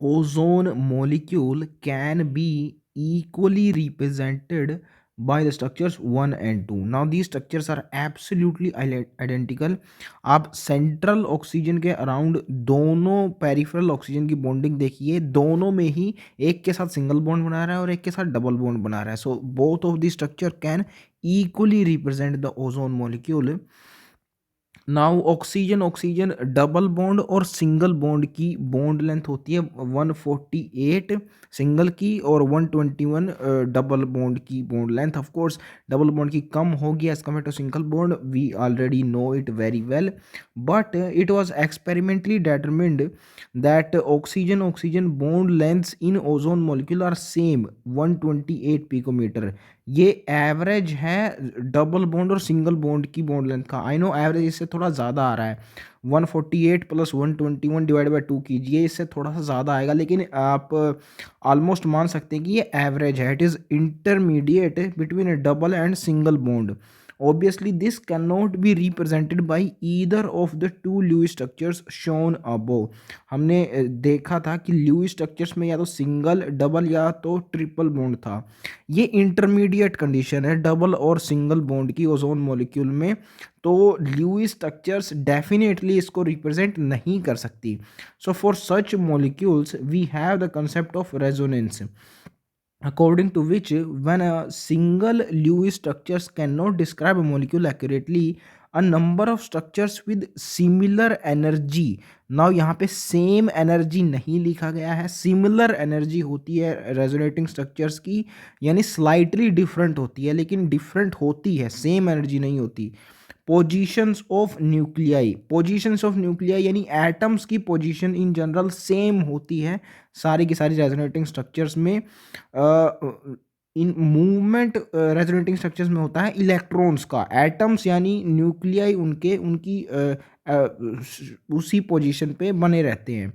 ozone molecule can be equally represented by the structures 1 and 2. Now these structures are absolutely identical. आप central oxygen के around दोनों peripheral oxygen की bonding देखिए, दोनों में ही एक के साथ सिंगल बॉन्ड बना रहा है और एक के साथ डबल बॉन्ड बना रहा है. So both of the structure can equally represent the ozone molecule. Now oxygen oxygen double bond और सिंगल बॉन्ड की बॉन्ड लेंथ होती है 148 सिंगल की और 121 डबल बॉन्ड की bond length. Of course double bond की कम होगी as compare to single bond, we already know it very well, but it was experimentally determined that oxygen oxygen bond lengths in ozone molecule are same 128 picometre. ये average है double bond और single bond की bond length का. I no average इससे थोड़ा ज़्यादा आ रहा है, 148 प्लस 121 डिवाइड बाई 2 कीजिए, इससे थोड़ा सा ज़्यादा आएगा, लेकिन आप ऑलमोस्ट मान सकते हैं कि ये एवरेज है. It is intermediate between double and single bond. Obviously, this cannot be represented by either of the two Lewis structures shown above. हमने देखा था कि Lewis स्ट्रक्चर्स में या तो सिंगल डबल या तो ट्रिपल बॉन्ड था. ये इंटरमीडिएट कंडीशन है डबल और सिंगल बॉन्ड की ओजोन मॉलिक्यूल में, तो ल्यूइस स्ट्रक्चर्स डेफिनेटली इसको रिप्रेजेंट नहीं कर सकती. So for such molecules we have the concept of resonance, according to which when a single Lewis structures cannot describe a molecule accurately, a number of structures with similar energy. now यहाँ पे same energy नहीं लिखा गया है, similar energy होती है resonating structures की, यानी स्लाइटली डिफरेंट होती है, लेकिन डिफरेंट होती है, सेम एनर्जी नहीं होती. पोजीशंस ऑफ न्यूक्लियाई यानी एटम्स की पोजीशन इन जनरल सेम होती है सारी की सारी रेजोनेटिंग स्ट्रक्चर्स में. इन मूवमेंट रेजोनेटिंग स्ट्रक्चर्स में होता है इलेक्ट्रॉन्स का. एटम्स यानी न्यूक्लियाई उनकी उसी पोजीशन पे बने रहते हैं.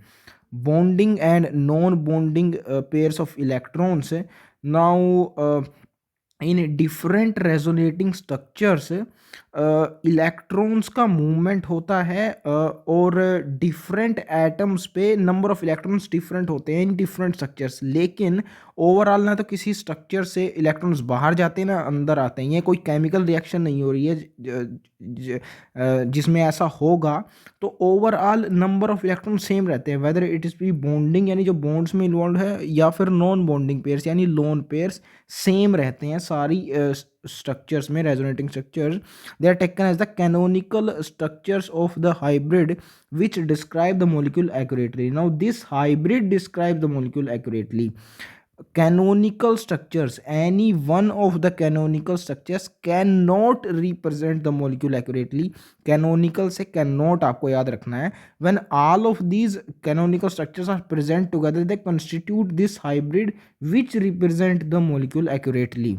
Bonding and non bonding pairs of electrons. Now in different resonating structures electrons का मूवमेंट होता है और डिफरेंट एटम्स पे नंबर ऑफ इलेक्ट्रॉन्स डिफरेंट होते हैं इन डिफरेंट स्ट्रक्चर्स, लेकिन ओवरऑल ना तो किसी स्ट्रक्चर से इलेक्ट्रॉन्स बाहर जाते हैं ना अंदर आते हैं. ये कोई केमिकल रिएक्शन नहीं हो रही है जिसमें ऐसा होगा. तो overall number of electron same रहते हैं, whether it is be bonding यानी जो बॉन्ड्स में इन्वॉल्व है या फिर नॉन बॉन्डिंग पेयर्स यानी लोन पेयर्स, सेम रहते हैं सारी स्ट्रक्चर्स में resonating structures. they are taken as the canonical structures of the hybrid which describe the molecule accurately. now this hybrid describes the molecule accurately. Canonical structures, any one of the canonical structures cannot represent the molecule accurately. Canonical से cannot आपको याद रखना है. when all of these canonical structures are present together they constitute this hybrid which represent the molecule accurately.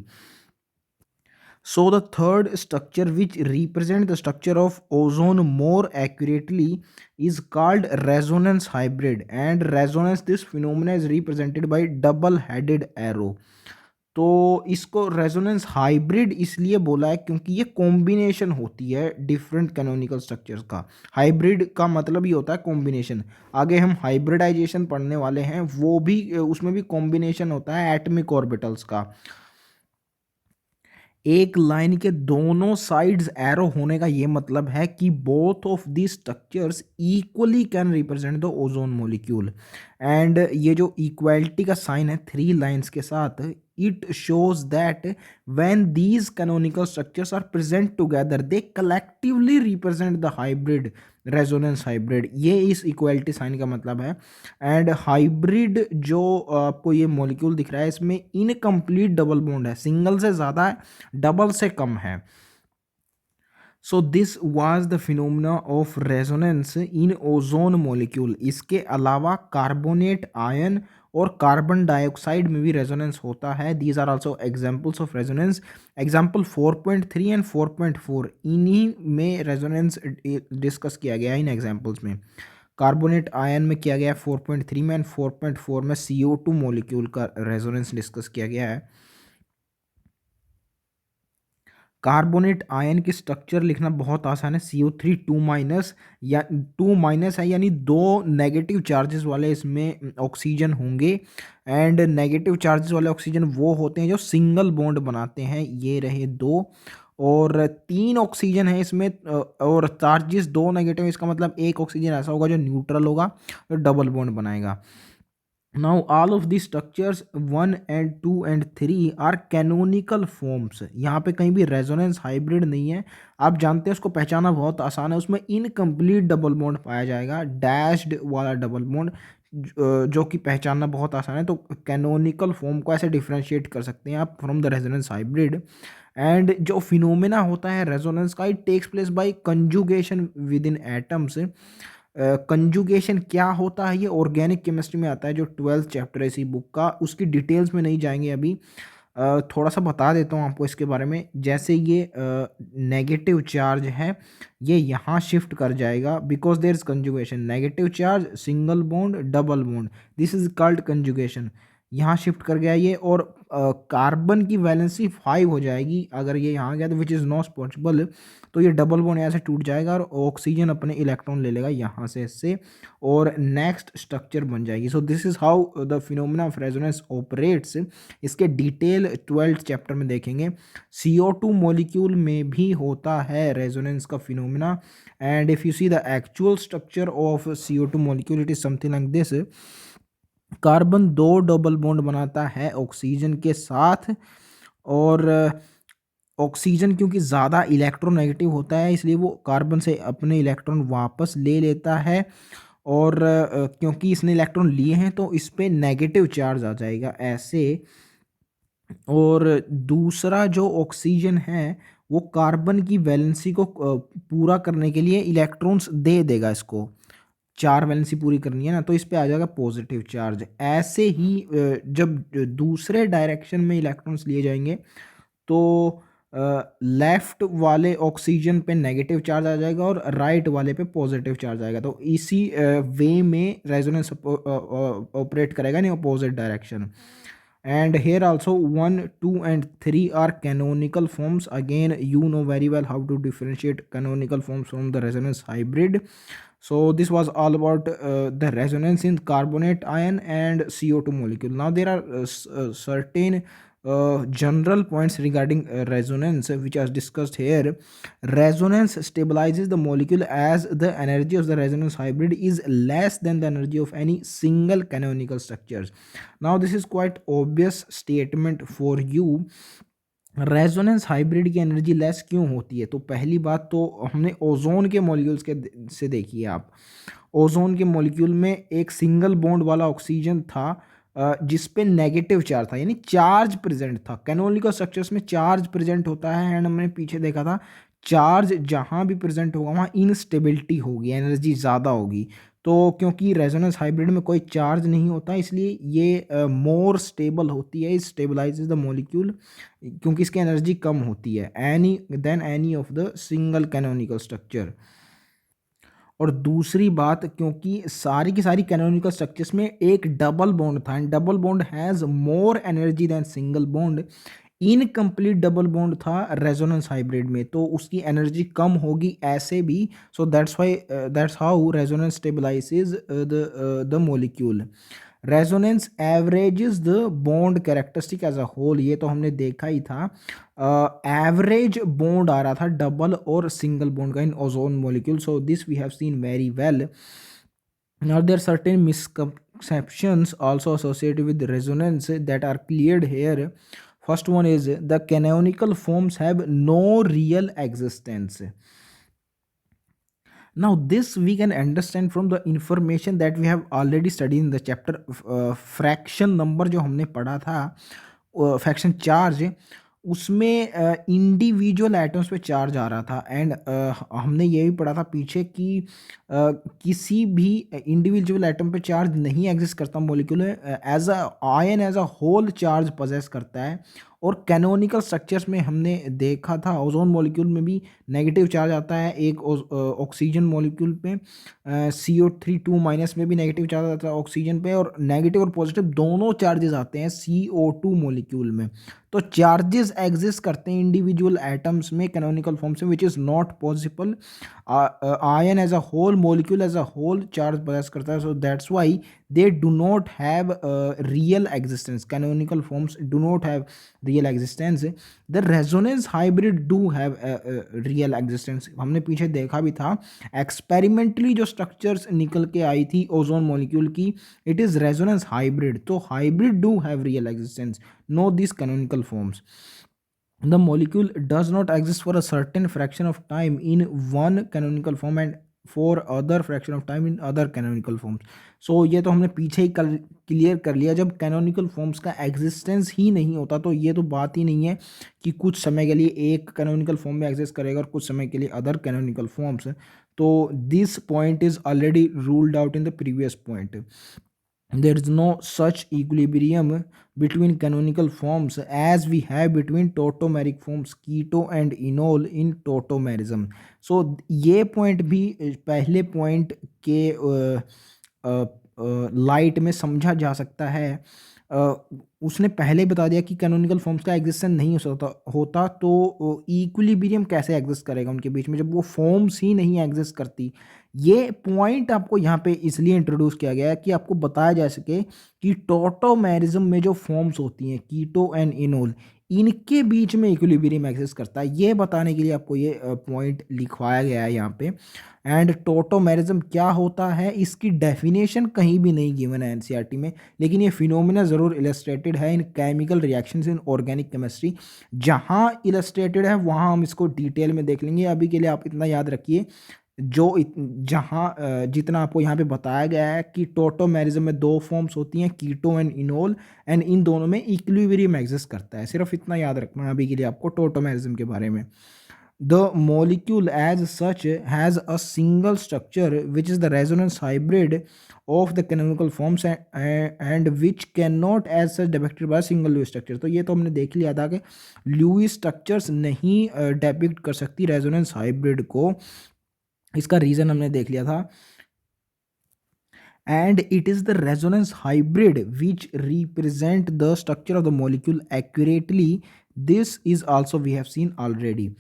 So the third structure which represent the structure of ozone more accurately is called resonance hybrid, and resonance this phenomena is represented by double headed arrow. तो इसको resonance hybrid इसलिए बोला है क्योंकि ये combination होती है different canonical structures का. हाइब्रिड का मतलब ही होता है कॉम्बिनेशन. आगे हम हाइब्रिडाइजेशन पढ़ने वाले हैं, वो भी उसमें भी कॉम्बिनेशन होता है एटमिक ऑर्बिटल्स का. एक लाइन के दोनों साइड्स एरो होने का ये मतलब है कि both of the structures equally can represent the ozone molecule. And ये जो इक्वालिटी का साइन है थ्री लाइंस के साथ, it shows that when these canonical structures are present together they collectively represent the hybrid resonance hybrid. ये इस equality sign का मतलब है. एंड हाइब्रिड जो आपको ये मॉलिक्यूल दिख रहा है इसमें इनकम्प्लीट डबल बॉन्ड है, सिंगल से ज़्यादा है, डबल से कम है. So this was the phenomena of resonance in ozone molecule. इसके अलावा कार्बोनेट आयन और कार्बन डाइऑक्साइड में भी रेजोनेंस होता है. These are also examples of resonance. Example 4.3 and 4.4 इन्हीं में रेजोनेंस डिस्कस किया गया है इन एग्जांपल्स में. कार्बोनेट आयन में किया गया है 4.3 में, एंड 4.4 में CO2 मॉलिक्यूल का रेजोनेंस डिस्कस किया गया है. कार्बोनेट आयन के स्ट्रक्चर लिखना बहुत आसान है। CO3 2 माइनस या 2 माइनस है, यानी दो नेगेटिव चार्जेस वाले इसमें ऑक्सीजन होंगे। एंड नेगेटिव चार्जेस वाले ऑक्सीजन वो होते हैं जो सिंगल बॉन्ड बनाते हैं, ये रहे दो। और तीन ऑक्सीजन है इसमें और चार्जेस दो नेगेटिव, इसका मतलब एक ऑक्सीजन ऐसा होगा जो न्यूट्रल होगा, जो डबल बॉन्ड बनाएगा। Now all of these structures 1 and 2 and 3 are canonical forms। यहाँ पे कहीं भी रेजोनेंस हाइब्रिड नहीं है। आप जानते हैं उसको पहचाना बहुत आसान है, उसमें इनकम्प्लीट डबल बॉन्ड पाया जाएगा, डैश्ड वाला डबल बॉन्ड जो कि पहचानना बहुत आसान है। तो कैनोनिकल फॉर्म को ऐसे डिफ्रेंशिएट कर सकते हैं आप from the resonance hybrid. And जो फिनोमेना होता है रेजोनेंस का, it takes place by conjugation within atoms. Conjugation क्या होता है, ये ऑर्गेनिक केमिस्ट्री में आता है, जो 12th चैप्टर है इसी बुक का। उसकी डिटेल्स में नहीं जाएंगे अभी, थोड़ा सा बता देता हूँ आपको इसके बारे में। जैसे ये नेगेटिव चार्ज है, ये यहाँ शिफ्ट कर जाएगा because there is conjugation. Negative charge, single bond, double bond, this is called conjugation. यहाँ शिफ्ट कर गया ये, और कार्बन की वैलेंसी 5 हो जाएगी अगर ये यहाँ गया तो, विच इज़ नॉट पॉसिबल। तो ये डबल बॉन्ड यहाँ से टूट जाएगा और ऑक्सीजन अपने इलेक्ट्रॉन ले लेगा यहाँ से इससे, और नेक्स्ट स्ट्रक्चर बन जाएगी। सो this is how the phenomena of resonance operates. इसके डिटेल 12th चैप्टर में देखेंगे। CO2 मॉलिक्यूल में भी होता है रेजोनेंस का phenomena. And if you see the actual structure of CO2 molecule, it is something like this. Carbon दो double bond बनाता है ऑक्सीजन के साथ, और ऑक्सीजन क्योंकि ज़्यादा इलेक्ट्रोनेगेटिव होता है इसलिए वो कार्बन से अपने इलेक्ट्रॉन वापस ले लेता है, और क्योंकि इसने इलेक्ट्रॉन लिए हैं तो इस पर नेगेटिव चार्ज आ जाएगा ऐसे। और दूसरा जो ऑक्सीजन है वो कार्बन की वैलेंसी को पूरा करने के लिए इलेक्ट्रॉन्स दे देगा इसको, चार वैलेंसी पूरी करनी है ना, तो इस पे आ जाएगा पॉजिटिव चार्ज। ऐसे ही जब दूसरे डायरेक्शन में इलेक्ट्रॉन्स लिए जाएंगे तो लेफ्ट वाले ऑक्सीजन पे नेगेटिव चार्ज आ जाएगा और राइट वाले पे पॉजिटिव चार्ज आएगा। तो इसी वे में रेजोनेंस ऑपरेट करेगा in opposite direction. And here also 1 2 and 3 are canonical forms. Again you know very well how to differentiate canonical forms from the resonance hybrid. So this was all about the resonance in carbonate ion and CO2 molecule. Now there are certain general points regarding resonance which are discussed here. Resonance stabilizes the molecule as the energy of the resonance hybrid is less than the energy of any single canonical structures. Now this is quite obvious statement for you। Resonance hybrid की energy less क्यों होती है? तो पहली बात तो हमने ozone के मॉलिक्यूल्स के से देखी है। आप ओजोन के मॉलिक्यूल में एक सिंगल बॉन्ड वाला ऑक्सीजन था जिस पे नेगेटिव चार्ज था, यानी चार्ज प्रेजेंट था। कैनोनिकल स्ट्रक्चर्स में चार्ज प्रेजेंट होता है, एंड हमने पीछे देखा था चार्ज जहाँ भी प्रेजेंट होगा वहाँ इनस्टेबिलिटी होगी, एनर्जी ज़्यादा होगी। तो क्योंकि रेजोनेंस हाइब्रिड में कोई चार्ज नहीं होता इसलिए ये मोर स्टेबल होती है, स्टेबलाइजेज द मॉलिक्यूल, क्योंकि इसकी एनर्जी कम होती है any of the single canonical structure. और दूसरी बात, क्योंकि सारी की सारी कैनोनिकल स्ट्रक्चर्स में एक डबल बॉन्ड था, and double bond has more energy than single bond. Incomplete double bond था रेजोनेंस हाइब्रिड में, तो उसकी एनर्जी कम होगी ऐसे भी। So that's how resonance stabilizes the molecule. Resonance averages the bond characteristic as a whole, ये तो हमने देखा ही था। एवरेज बॉन्ड आ रहा था डबल और सिंगल बॉन्ड का in ozone molecule, so this we have seen very well. Now there are certain misconceptions also associated with resonance that are cleared here. First one is the canonical forms have no real existence. Now this we can understand from the information that we have already studied in the chapter fraction number जो हमने पढ़ा था, fraction charge, उसमें individual atoms पे charge आ रहा था। And हमने ये भी पढ़ा था पीछे कि किसी भी इंडिविजुअल एटम पे चार्ज नहीं एग्जिस्ट करता molecule, as a ion as a whole charge possess करता है। और कैनोनिकल स्ट्रक्चर्स में हमने देखा था ओजोन मॉलिक्यूल में भी नेगेटिव चार्ज आता है, एक ऑक्सीजन मॉलिक्यूल पे CO3 2- में भी नेगेटिव चार्ज आता है ऑक्सीजन पे, और नेगेटिव और पॉजिटिव दोनों चार्जेस आते हैं CO2 मॉलिक्यूल में। तो चार्जेस एग्जिस्ट करते हैं इंडिविजुअल एटम्स में कैनोनिकल फॉर्म्स में, which is not possible. Ion as a whole, molecule as a whole charge possess करता है, so that's why they do not have real existence. Canonical forms do not have real existence. The resonance hybrid do have real existence. हमने पीछे देखा भी था experimentally जो structures निकल के आई थी ओजोन मॉलिक्यूल की, इट इज रेजोनेंस हाइब्रिड। तो hybrid do have real existence, no this canonical forms. The molecule does not exist for a certain fraction of time in one canonical form and for other fraction of time in other canonical forms. So ये तो हमने पीछे ही clear कर लिया, जब canonical forms का existence ही नहीं होता तो ये तो बात ही नहीं है कि कुछ समय के लिए एक कैनोनिकल फॉर्म में एग्जिस्ट करेगा और कुछ समय के लिए अदर कैनोनिकल फॉर्म्स। तो this point is already ruled out in the previous point. There is no such equilibrium between canonical forms as we have between tautomeric forms keto and enol in tautomerism. So ये point भी पहले point के light में समझा जा सकता है। उसने पहले बता दिया कि कैनोनिकल फॉर्म्स का एग्जिस्टेंस नहीं हो सकता होता, तो इक्विलिब्रियम कैसे एग्जिस्ट करेगा उनके बीच में जब वो फॉर्म्स ही नहीं एग्जिस्ट करती। ये पॉइंट आपको यहाँ पे इसलिए इंट्रोड्यूस किया गया है कि आपको बताया जा सके कि टॉटोमेरिज्म में जो फॉर्म्स होती हैं कीटो एंड इनोल, इनके बीच में इक्विलिब्रियम एग्जिस्ट करता है, ये बताने के लिए आपको ये पॉइंट लिखवाया गया है यहाँ पे। एंड टॉटोमेरिज्म क्या होता है इसकी डेफिनेशन कहीं भी नहीं गिवन है एनसीईआरटी में, लेकिन ये फिनोमिना ज़रूर इलस्ट्रेटेड है इन chemical reactions in organic chemistry. जहाँ इलस्ट्रेटेड है वहाँ हम इसको डिटेल में देख लेंगे। अभी के लिए आप इतना याद रखिए, जहाँ जितना आपको यहाँ पे बताया गया है कि टोटोमेरिज्म में दो फॉर्म्स होती हैं कीटो एंड इनोल, एंड इन दोनों में इक्विलिब्रियम एग्जिस्ट करता है, सिर्फ इतना याद रखना है अभी के लिए आपको टोटोमेरिज्म के बारे में। The molecule as such has a single structure which is the resonance hybrid of the canonical forms and which cannot as such depicted by single Lewis structure। तो ये तो हमने देख लिया था कि Lewis structures नहीं depict कर सकती resonance hybrid को, इसका रीज़न हमने देख लिया था। And it is the resonance hybrid which represent the structure of the molecule accurately. This is also we have seen already.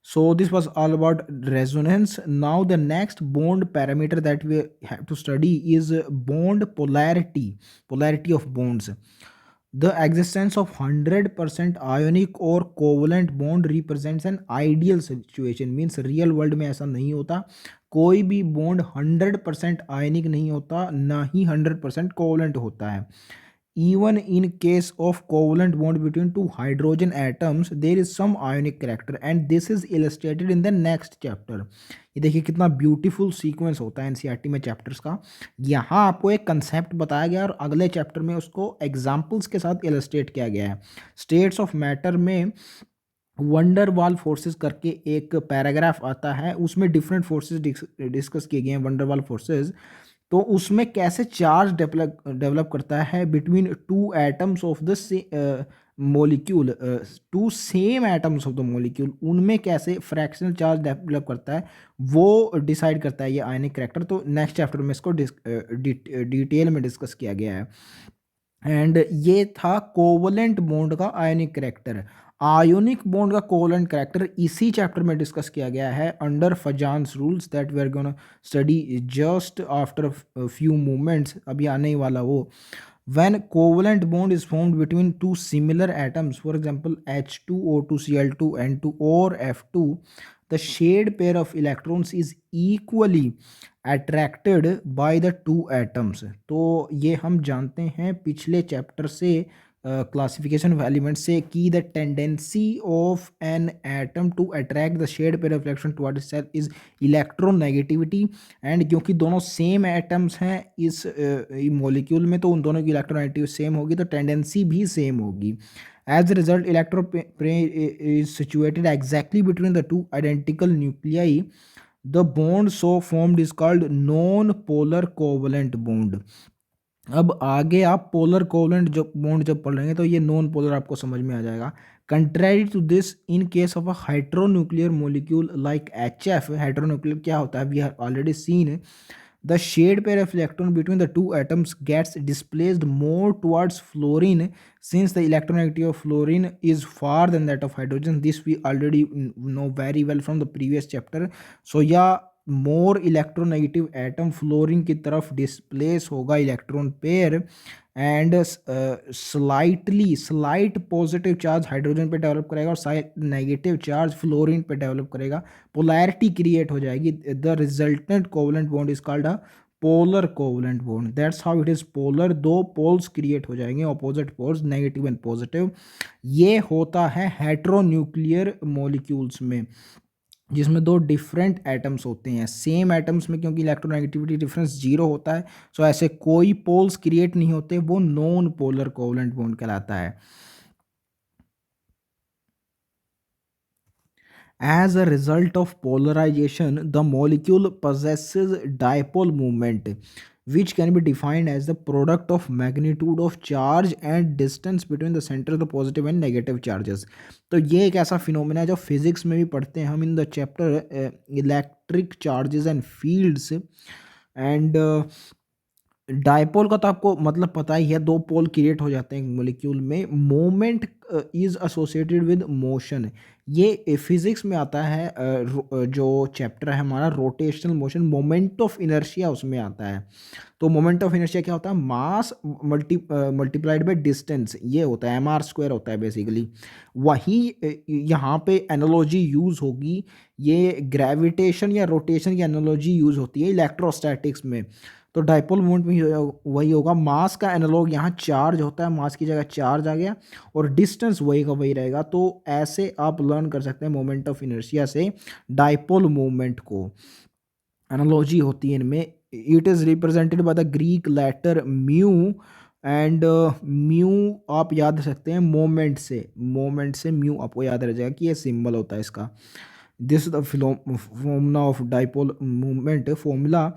So this was all about resonance. Now the next bond parameter that we have to study is bond polarity, polarity of bonds. The existence of 100% ionic or covalent bond represents an ideal situation, means real world में ऐसा नहीं होता, कोई भी bond 100% आयनिक नहीं होता, ना ही 100% covalent होता है। Even in case of covalent bond between two hydrogen atoms, there is some ionic character and this is illustrated in the next chapter. ये देखिए कितना ब्यूटीफुल सीक्वेंस होता है एनसीईआरटी में चैप्टर्स का। यहाँ आपको एक कंसेप्ट बताया गया और अगले चैप्टर में उसको एग्जाम्पल्स के साथ इलस्ट्रेट किया गया है। स्टेट्स ऑफ मैटर में वंडर वाल फोर्सेस करके एक पैराग्राफ आता है, उसमें डिफरेंट फोर्सेस डिस्कस किए गए हैं वंडर वाल फोर्सेस। तो उसमें कैसे चार्ज डेवलप करता है between two atoms of the molecule, two same atoms of the molecule, उनमें कैसे फ्रैक्शनल चार्ज डेवलप करता है वो डिसाइड करता है ये आयनिक करैक्टर। तो नेक्स्ट चैप्टर में इसको डिटेल में डिस्कस किया गया है। एंड ये था कोवलेंट बॉन्ड का आयनिक करैक्टर। आयोनिक बॉन्ड का कोवलेंट करैक्टर इसी चैप्टर में डिस्कस किया गया है under Fajans rules that we are gonna study just after few moments, अभी आने ही वाला वो। when covalent bond is formed between two similar atoms, for example H2O2 Cl2 N2 or F2, the shared pair of electrons is equally attracted by the two atoms। तो ये हम जानते हैं पिछले चैप्टर से क्लासिफिकेशन ऑफ एलिमेंट से कि the tendency of an atom to attract the shared pair of electron toward itself is electronegativity. And क्योंकि दोनों सेम एटम्स हैं इस मॉलिक्यूल में, तो उन दोनों की इलेक्ट्रोनेगेटिव सेम होगी, तो टेंडेंसी भी सेम होगी। As a result electro is situated exactly between the two identical nuclei. The bond so formed is called non polar covalent bond. अब आगे आप पोलर कोवलेंट जो बॉन्ड जब पढ़ेंगे तो ये नॉन पोलर आपको समझ में आ जाएगा। Contrary to this, in case of a hydronuclear molecule like HF, hydronuclear क्या होता है we have already seen, the shared pair of electron between the two atoms gets displaced more towards fluorine since the electronegativity of fluorine is far than that of hydrogen. This we already know very well from the previous chapter. So yeah, more electronegative atom fluorine की तरफ displace होगा electron pair, and slight positive charge hydrogen पे develop करेगा और side negative charge fluorine पे develop करेगा, polarity create हो जाएगी, the resultant covalent bond is called a polar covalent bond, that's how it is polar, दो poles create हो जाएंगे opposite poles negative and positive. ये होता है हेटेरोन्यूक्लियर मॉलिक्यूल्स में जिसमें दो डिफरेंट एटम्स होते हैं, सेम एटम्स में क्योंकि इलेक्ट्रोनेगेटिविटी डिफरेंस जीरो होता है, सो ऐसे कोई पोल्स क्रिएट नहीं होते, वो नॉन पोलर कोवलेंट बॉन्ड कहलाता है। As a result of polarization, the molecule possesses dipole moment, which can be defined as the product of magnitude of charge and distance between the center of the positive and negative charges. तो ये एक ऐसा phenomena है जो physics में भी पढ़ते हैं हम in the chapter electric charges and fields. And dipole का तो आपको मतलब पता ही है, दो पोल क्रिएट हो जाते हैं मॉलिक्यूल में, moment is associated with motion. ये फिजिक्स में आता है, जो चैप्टर है हमारा rotational motion, moment of inertia उसमें आता है। तो मोमेंट ऑफ इनर्शिया क्या होता है, मास मल्टीप्लाइड बाय डिस्टेंस, ये होता है mr² होता है बेसिकली। वही यहाँ पे एनालॉजी यूज़ होगी, ये ग्रेविटेशन या रोटेशन की एनालॉजी यूज़ होती है इलेक्ट्रोस्टैटिक्स में। तो डाइपोल मोमेंट में वही होगा, मास का एनालॉग यहाँ चार्ज होता है, मास की जगह चार्ज आ गया और डिस्टेंस वही का वही रहेगा। तो ऐसे आप लर्न कर सकते हैं मोमेंट ऑफ इनर्शिया से डाइपोल मोमेंट को, एनालॉजी होती है इनमें। It is represented by the Greek letter mu, and mu आप याद रख सकते हैं मोमेंट से म्यू आपको याद रह जाएगा कि ये सिंबल होता है इसका। This the formula of dipole moment formula,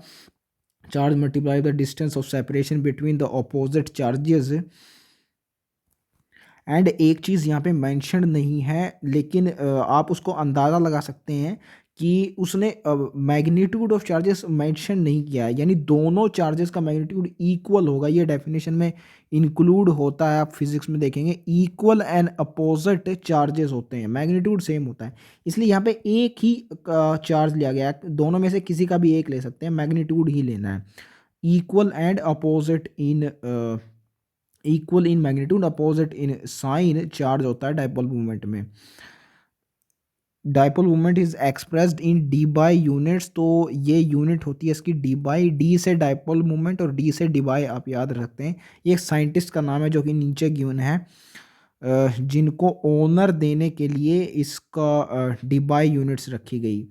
charge multiply the distance of separation between the opposite charges. And एक चीज़ यहाँ पे मेंशन नहीं है, लेकिन आप उसको अंदाज़ा लगा सकते हैं कि उसने मैग्नीट्यूड ऑफ चार्जेस मेंशन नहीं किया है, यानी दोनों चार्जेस का मैग्नीट्यूड इक्वल होगा, ये डेफिनेशन में इंक्लूड होता है। आप फिजिक्स में देखेंगे इक्वल एंड अपोजिट चार्जेस होते हैं, मैग्नीट्यूड सेम होता है, इसलिए यहाँ पे एक ही चार्ज लिया गया है, दोनों में से किसी का भी एक ले सकते हैं, मैग्नीट्यूड ही लेना है। Equal and opposite in equal in magnitude, opposite in sign charge होता है डाइपोल मूवमेंट में। Dipole movement is expressed in debye units, तो ये यूनिट होती है इसकी डी बाई, डी से डाइपोल मूवमेंट और डी से डी बाई आप याद रखते हैं। ये एक साइंटिस्ट का नाम है जो कि नीचे गिवन है, जिनको ओनर देने के लिए इसका डी बाई यूनिट्स रखी गई,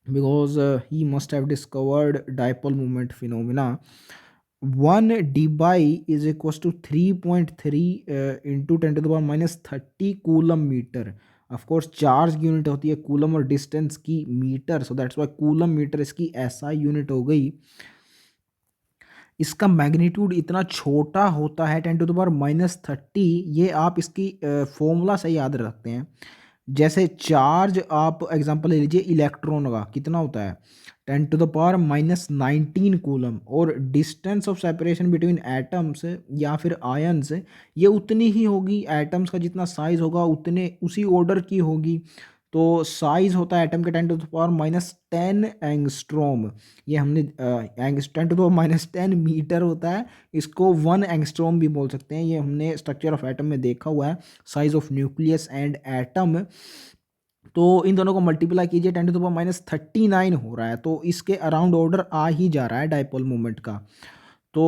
because he must have discovered dipole movement phenomena. 1 dBi is equals to 3.3 into 10⁻30 coulomb meter. Of course charge की यूनिट होती है कूलम और डिस्टेंस की meter, so that's why coulomb meter इसकी ऐसा यूनिट हो गई। इसका मैग्नीट्यूड इतना छोटा होता है 10⁻30, ये आप इसकी फॉर्मूला से याद रखते हैं। जैसे चार्ज आप एग्जांपल ले लीजिए इलेक्ट्रॉन का कितना होता है 10⁻19 कूलम, और distance of separation between atoms या फिर आयन्स ये उतनी ही होगी, एटम्स का जितना साइज होगा उतने उसी ऑर्डर की होगी। तो साइज होता है एटम के 10⁻10 एंगस्ट्रोम, ये हमने 10⁻10 मीटर होता है, इसको 1 एंगस्ट्रोम भी बोल सकते हैं, ये हमने स्ट्रक्चर ऑफ एटम में देखा हुआ है, size of nucleus and atom. तो इन दोनों को मल्टीप्लाई कीजिए 10⁻39 हो रहा है, तो इसके अराउंड ऑर्डर आ ही जा रहा है डाइपोल मोमेंट का। तो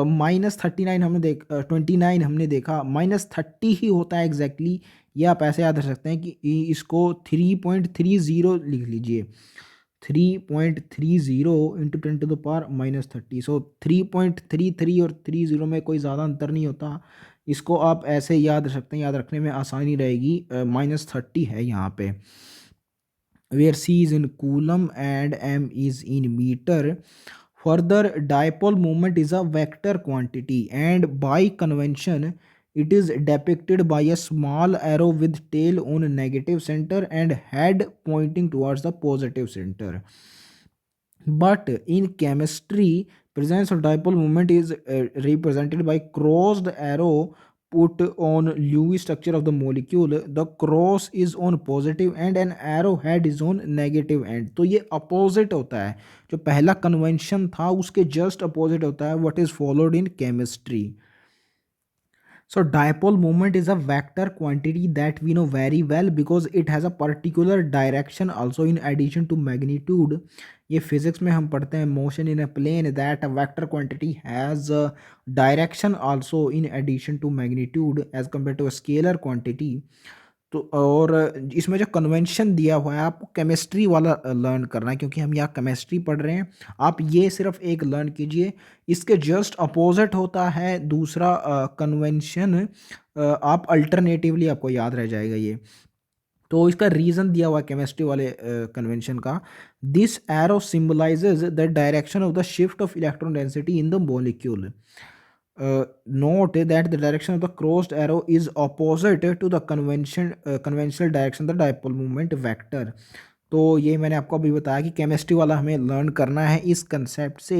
-39 हमने 29 हमने देखा, -30 ही होता है एग्जैक्टली, ये आप ऐसे याद रख सकते हैं कि इसको 3.30 लिख लीजिए, 3.30 इंटू 10⁻30, सो 3.33 और 30 में कोई ज़्यादा अंतर नहीं होता, इसको आप ऐसे याद रख सकते हैं, याद रखने में आसानी रहेगी। -30 है यहाँ पे, where C is in coulomb and M is in meter. Further, dipole moment is a vector quantity, and by convention, it is depicted by a small arrow with tail on negative center and head pointing towards the positive center. But in chemistry, presence of dipole moment is represented by crossed arrow put on Lewis structure of the molecule. The cross is on positive end and arrow head is on negative end. तो ये opposite होता है, जो पहला convention था उसके just opposite होता है what is followed in chemistry. So dipole moment is a vector quantity that we know very well because it has a particular direction also in addition to magnitude. ये physics में हम पढ़ते हैं motion in a plane that a vector quantity has a direction also in addition to magnitude as compared to a scalar quantity. तो और इसमें जो convention दिया हुआ है आपको केमिस्ट्री वाला लर्न करना है क्योंकि हम यहाँ केमिस्ट्री पढ़ रहे हैं। आप ये सिर्फ एक लर्न कीजिए। इसके जस्ट अपोजिट होता है दूसरा कन्वेंशन। आप अल्टरनेटिवली आपको याद रह जाएगा ये। तो इसका रीज़न दिया हुआ केमिस्ट्री वाले कन्वेंशन का। This arrow symbolizes the direction of the shift of electron density in the molecule. Note that the direction of the crossed arrow is opposite to the conventional direction of the dipole moment vector. तो ये मैंने आपको अभी बताया कि chemistry वाला हमें learn करना है इस कंसेप्ट से।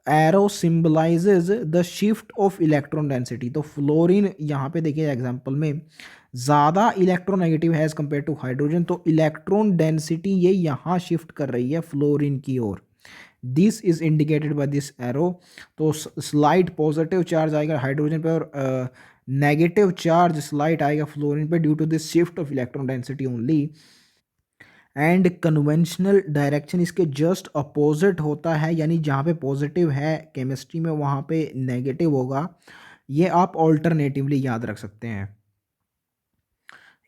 Arrow symbolizes the shift of electron density. तो फ्लोरीन यहाँ पे देखिए एग्जांपल में ज़्यादा इलेक्ट्रोनेगेटिव है एज कम्पेयर टू हाइड्रोजन, तो इलेक्ट्रॉन डेंसिटी ये यहाँ शिफ्ट कर रही है फ्लोरीन की ओर। This is indicated by this arrow. तो स्लाइड पॉजिटिव चार्ज आएगा हाइड्रोजन पे और नेगेटिव चार्ज स्लाइड आएगा फ्लोरीन पे due to this shift of electron density only. And conventional direction इसके जस्ट अपोजिट होता है, यानी जहाँ पे पॉजिटिव है केमिस्ट्री में वहाँ पे नेगेटिव होगा। ये आप ऑल्टरनेटिवली याद रख सकते हैं।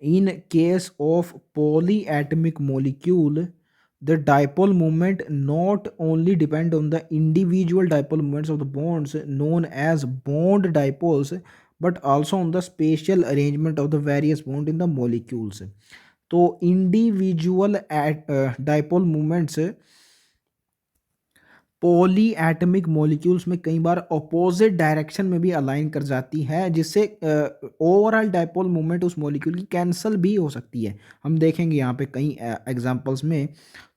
In case of polyatomic molecule, the dipole moment not only depend on the individual dipole moments of the bonds known as bond dipoles, but also on the spatial arrangement of the various bonds in the molecules. तो individual dipole moments poly atomic molecules में कई बार opposite direction में भी align कर जाती है, जिससे overall dipole moment उस मॉलिक्यूल की कैंसिल भी हो सकती है। हम देखेंगे यहाँ पे कई एग्जांपल्स में।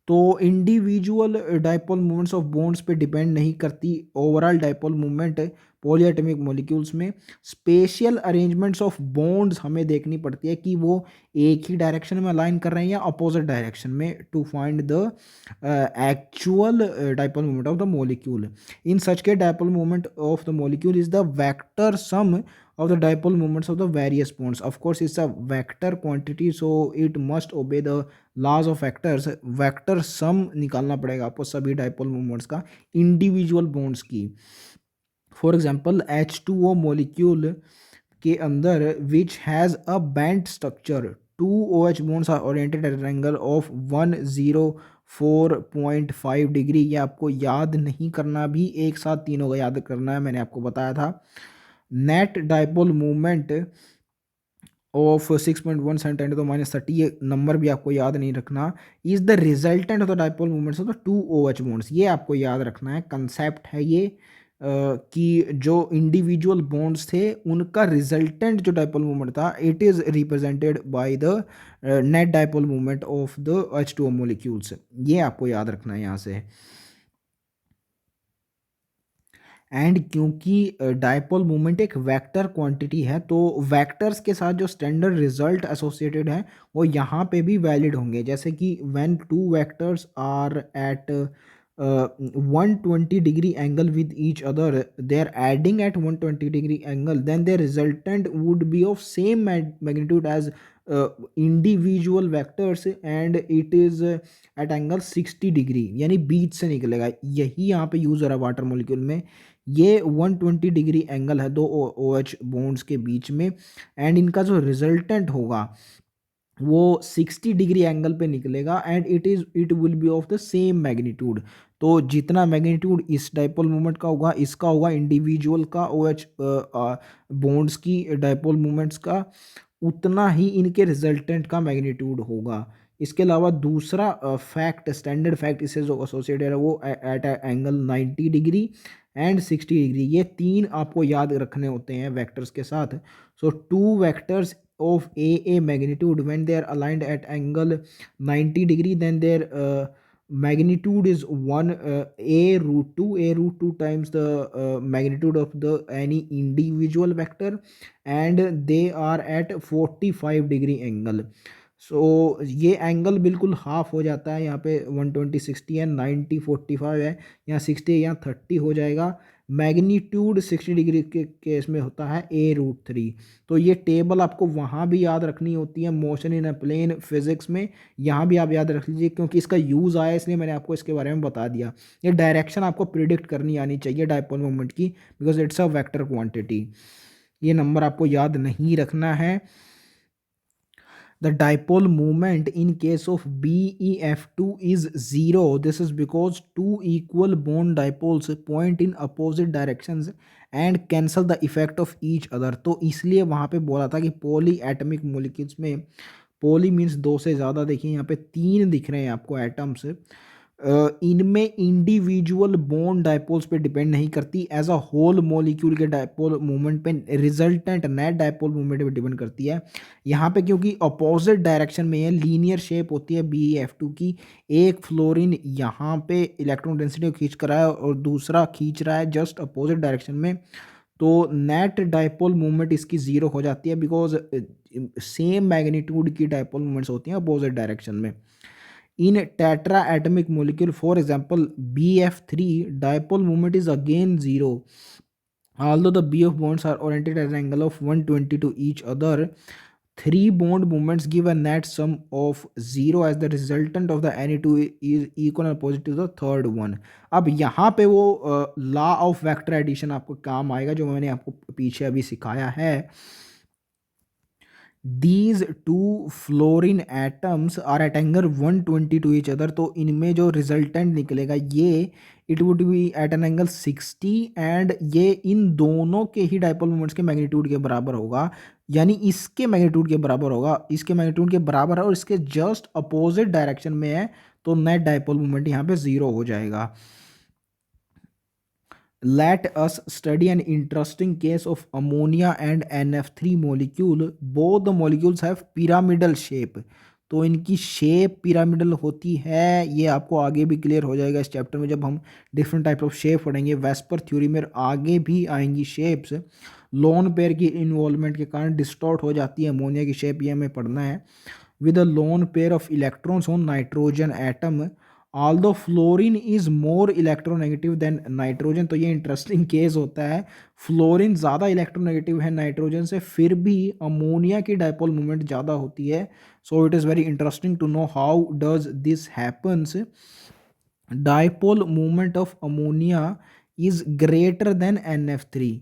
तो individual dipole moments of bonds पे डिपेंड नहीं करती overall dipole moment polyatomic molecules में। स्पेशियल अरेंजमेंट्स ऑफ बॉन्ड्स हमें देखनी पड़ती है कि वो एक ही डायरेक्शन में अलाइन कर रहे हैं या अपोजिट डायरेक्शन में to find the actual dipole moment of the molecule. In such case, dipole moment of the molecule is the vector sum of the dipole moments of the various bonds. Of course, it's a vector quantity, so it must obey the laws of vectors. Vector sum निकालना पड़ेगा आपको सभी dipole moments का individual bonds की। For example, H2O molecule के अंदर which has a bent structure, two OH bonds are oriented at an angle of 104.5 degree. ये आपको याद नहीं करना, भी एक साथ तीनों का याद करना है, मैंने आपको बताया था। Net dipole movement of 6.1 cent ten to -30, ये नंबर भी आपको याद नहीं रखना। Is the resultant of the dipole movements of the two OH bonds, ये आपको याद रखना है। कंसेप्ट है ये कि जो इंडिविजुअल बॉन्ड्स थे उनका रिजल्टेंट जो डाइपोल मूवमेंट था it is represented by the net dipole movement of the H2O molecules. ये आपको याद रखना है यहाँ से। एंड क्योंकि डाइपोल मूवमेंट एक वेक्टर क्वांटिटी है, तो वेक्टर्स के साथ जो स्टैंडर्ड रिजल्ट एसोसिएटेड है वो यहाँ पे भी वैलिड होंगे। जैसे कि when two vectors are at 120 degree angle with each other, they are adding at 120 degree angle, then their resultant would be of same magnitude as individual vectors and it is at angle 60 degree, यानी बीच से निकलेगा। यही यहाँ पे use हो रहा है water molecule में। ये 120 डिग्री एंगल है दो OH बॉन्ड्स के बीच में, एंड इनका जो रिजल्टेंट होगा वो 60 डिग्री एंगल पे निकलेगा and it will be of the same magnitude. तो जितना मैग्नीट्यूड इस डाइपोल मोमेंट का होगा इसका होगा इंडिविजुअल का OH बॉन्ड्स की डाइपोल मोमेंट्स का, उतना ही इनके रिजल्टेंट का मैग्नीट्यूड होगा। इसके अलावा दूसरा फैक्ट, स्टैंडर्ड फैक्ट इससे जो एसोसिएटेड है वो at angle 90 degree and 60 degree, ये तीन आपको याद रखने होते हैं वेक्टर्स के साथ। So two vectors of a magnitude when they are aligned at angle 90 degree, then their magnitude is 1 a root 2, a root 2 times the magnitude of the any individual vector, and they are at 45 degree angle. सो ये angle बिल्कुल half हो जाता है, यहाँ पे 120 60 है, 90 45 है, यहाँ 60 है, यहाँ 30 हो जाएगा। मैग्नीट्यूड 60 डिग्री के केस में होता है a√3। तो ये टेबल आपको वहाँ भी याद रखनी होती है motion in a plane physics में, यहाँ भी आप याद रख लीजिए क्योंकि इसका यूज़ आया इसलिए मैंने आपको इसके बारे में बता दिया। ये डायरेक्शन आपको प्रिडिक्ट करनी आनी चाहिए डायपोल मोमेंट की, because it's a vector quantity. ये नंबर आपको याद नहीं रखना है। The dipole moment in case of BeF2 is 0. This is because two equal bond dipoles point in opposite directions and cancel the effect of each other. तो इसलिए वहाँ पे बोला था कि पॉली एटमिक मोलिक्यूल्स में, पॉली मीन्स दो से ज़्यादा, देखिए यहाँ पे तीन दिख रहे हैं आपको एटम्स, इनमें इंडिविजुअल बॉन्ड डायपोल्स पे डिपेंड नहीं करती, एज अ होल मॉलिक्यूल के डायपोल मूवमेंट पे रिजल्टेंट नेट डायपोल मूवमेंट पे डिपेंड करती है। यहाँ पे क्योंकि अपोजिट डायरेक्शन में है, लीनियर शेप होती है BeF2 की, एक फ्लोरीन यहाँ पे इलेक्ट्रॉन डेंसिटी को खींच कर रहा है और दूसरा खींच रहा है जस्ट अपोजिट डायरेक्शन में, तो नेट डायपोल मूवमेंट इसकी ज़ीरो हो जाती है, बिकॉज सेम मैग्नीट्यूड की डायपोल मूवमेंट्स होती हैं अपोजिट डायरेक्शन में। In tetraatomic molecule, for example, BF3, dipole moment is again 0. Although the BF bonds are oriented at an angle of 120 to each other, three bond moments give a net sum of 0 as the resultant of the any two is equal and opposite to the third one. अब यहाँ पे वो law of vector addition आपको काम आएगा जो मैंने आपको पीछे अभी सिखाया है। These two fluorine atoms are at angle 120 to each other, तो इनमें जो रिजल्टेंट निकलेगा ये it would be at an angle 60 and ये इन दोनों के ही डायपोल मोमेंट्स के मैग्नीट्यूड के बराबर होगा, यानी इसके मैग्नीट्यूड के बराबर होगा, इसके मैग्नीट्यूड के बराबर है और इसके जस्ट अपोजिट डायरेक्शन में है, तो नेट डायपोल मोमेंट यहाँ पे 0 हो जाएगा। Let us study an interesting case of ammonia and NF3 molecule. Both the molecules have pyramidal shape. तो इनकी शेप पिरामिडल होती है, ये आपको आगे भी क्लियर हो जाएगा इस चैप्टर में जब हम डिफरेंट टाइप ऑफ शेप पढ़ेंगे। वेस्पर थ्योरी में आगे भी आएंगी शेप्स। लोन पेयर की इन्वॉल्वमेंट के कारण डिस्टॉर्ट हो जाती है अमोनिया की शेप, ये हमें पढ़ना है। With a lone pair of electrons on nitrogen atom, although fluorine is more electronegative than nitrogen. तो ये इंटरेस्टिंग केस होता है, फ्लोरीन ज़्यादा इलेक्ट्रोनेगेटिव है नाइट्रोजन से, फिर भी अमोनिया की डायपोल मूवमेंट ज़्यादा होती है। So it is very interesting to know how does this happens. Dipole movement of ammonia is greater than NF3।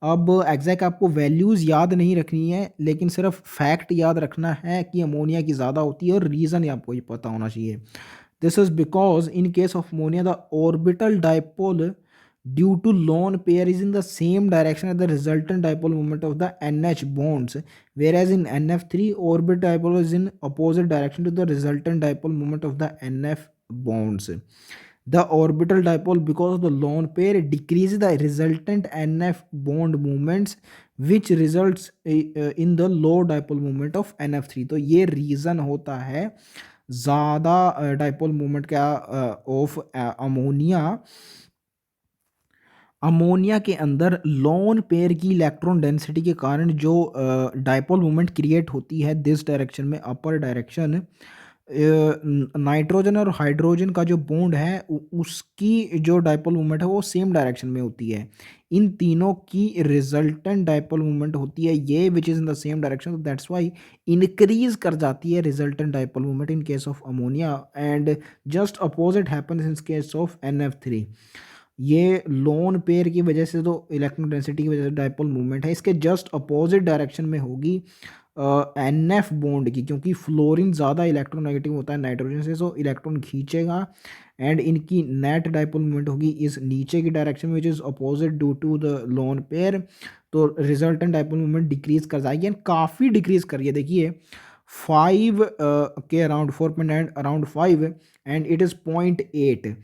अब एग्जैक्ट आपको वैल्यूज़ याद नहीं रखनी है, लेकिन सिर्फ फैक्ट याद रखना है कि अमोनिया की ज़्यादा होती है और रीज़न आपको ये पता होना चाहिए। This is because in case of ammonia, the orbital dipole due to lone pair is in the same direction as the resultant dipole moment of the NH bonds, whereas in NF3, orbital dipole is in opposite direction to the resultant dipole moment of the NF bonds. The orbital dipole, because of the lone pair, decreases the resultant NF bond moments, which results in the low dipole moment of NF3. तो ये reason होता है ज़्यादा dipole movement का of ammonia. Ammonia के अंदर lone pair की electron density के कारण जो डायपोल मूवमेंट क्रिएट होती है दिस डायरेक्शन में, अपर डायरेक्शन, नाइट्रोजन और हाइड्रोजन का जो बॉन्ड है उसकी जो डायपोल मूवमेंट है वो सेम डायरेक्शन में होती है। इन तीनों की रिजल्टेंट डायपोल मूवमेंट होती है ये which is in the same direction, that's why increase कर जाती है resultant dipole movement in case of ammonia, and just opposite happens in case of NF3। ये लोन पेयर की वजह से, तो इलेक्ट्रॉन डेंसिटी की वजह से डायपोल मूवमेंट है, इसके जस्ट अपोजिट डायरेक्शन में होगी NF बॉन्ड की, क्योंकि फ्लोरीन ज़्यादा इलेक्ट्रोनेगेटिव होता है नाइट्रोजन से, सो इलेक्ट्रॉन खींचेगा एंड इनकी नेट डायपोल मूवमेंट होगी इस नीचे की डायरेक्शन में which is opposite due to the lone pair, तो रिजल्टेंट डायपोल मूवमेंट डिक्रीज कर जाएगी एंड काफ़ी डिक्रीज करिए। देखिए 5 के around, 4.9 around 5, and it is 0.8।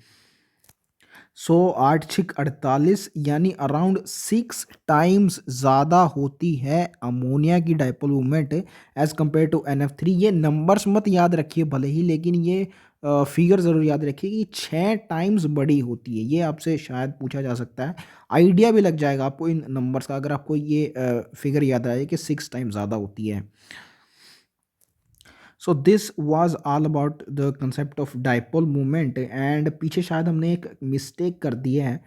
100 8 6 48, यानी अराउंड 6 टाइम्स ज़्यादा होती है अमोनिया की dipole movement as compare to NF3। ये नंबर्स मत याद रखिए भले ही, लेकिन ये फिगर ज़रूर याद रखिए कि 6 टाइम्स बड़ी होती है। ये आपसे शायद पूछा जा सकता है, आइडिया भी लग जाएगा आपको इन नंबर्स का अगर आपको ये फिगर याद आए कि 6 टाइम्स ज़्यादा होती है। So this was all about the concept of dipole movement. And पीछे शायद हमने एक मिस्टेक कर दी है।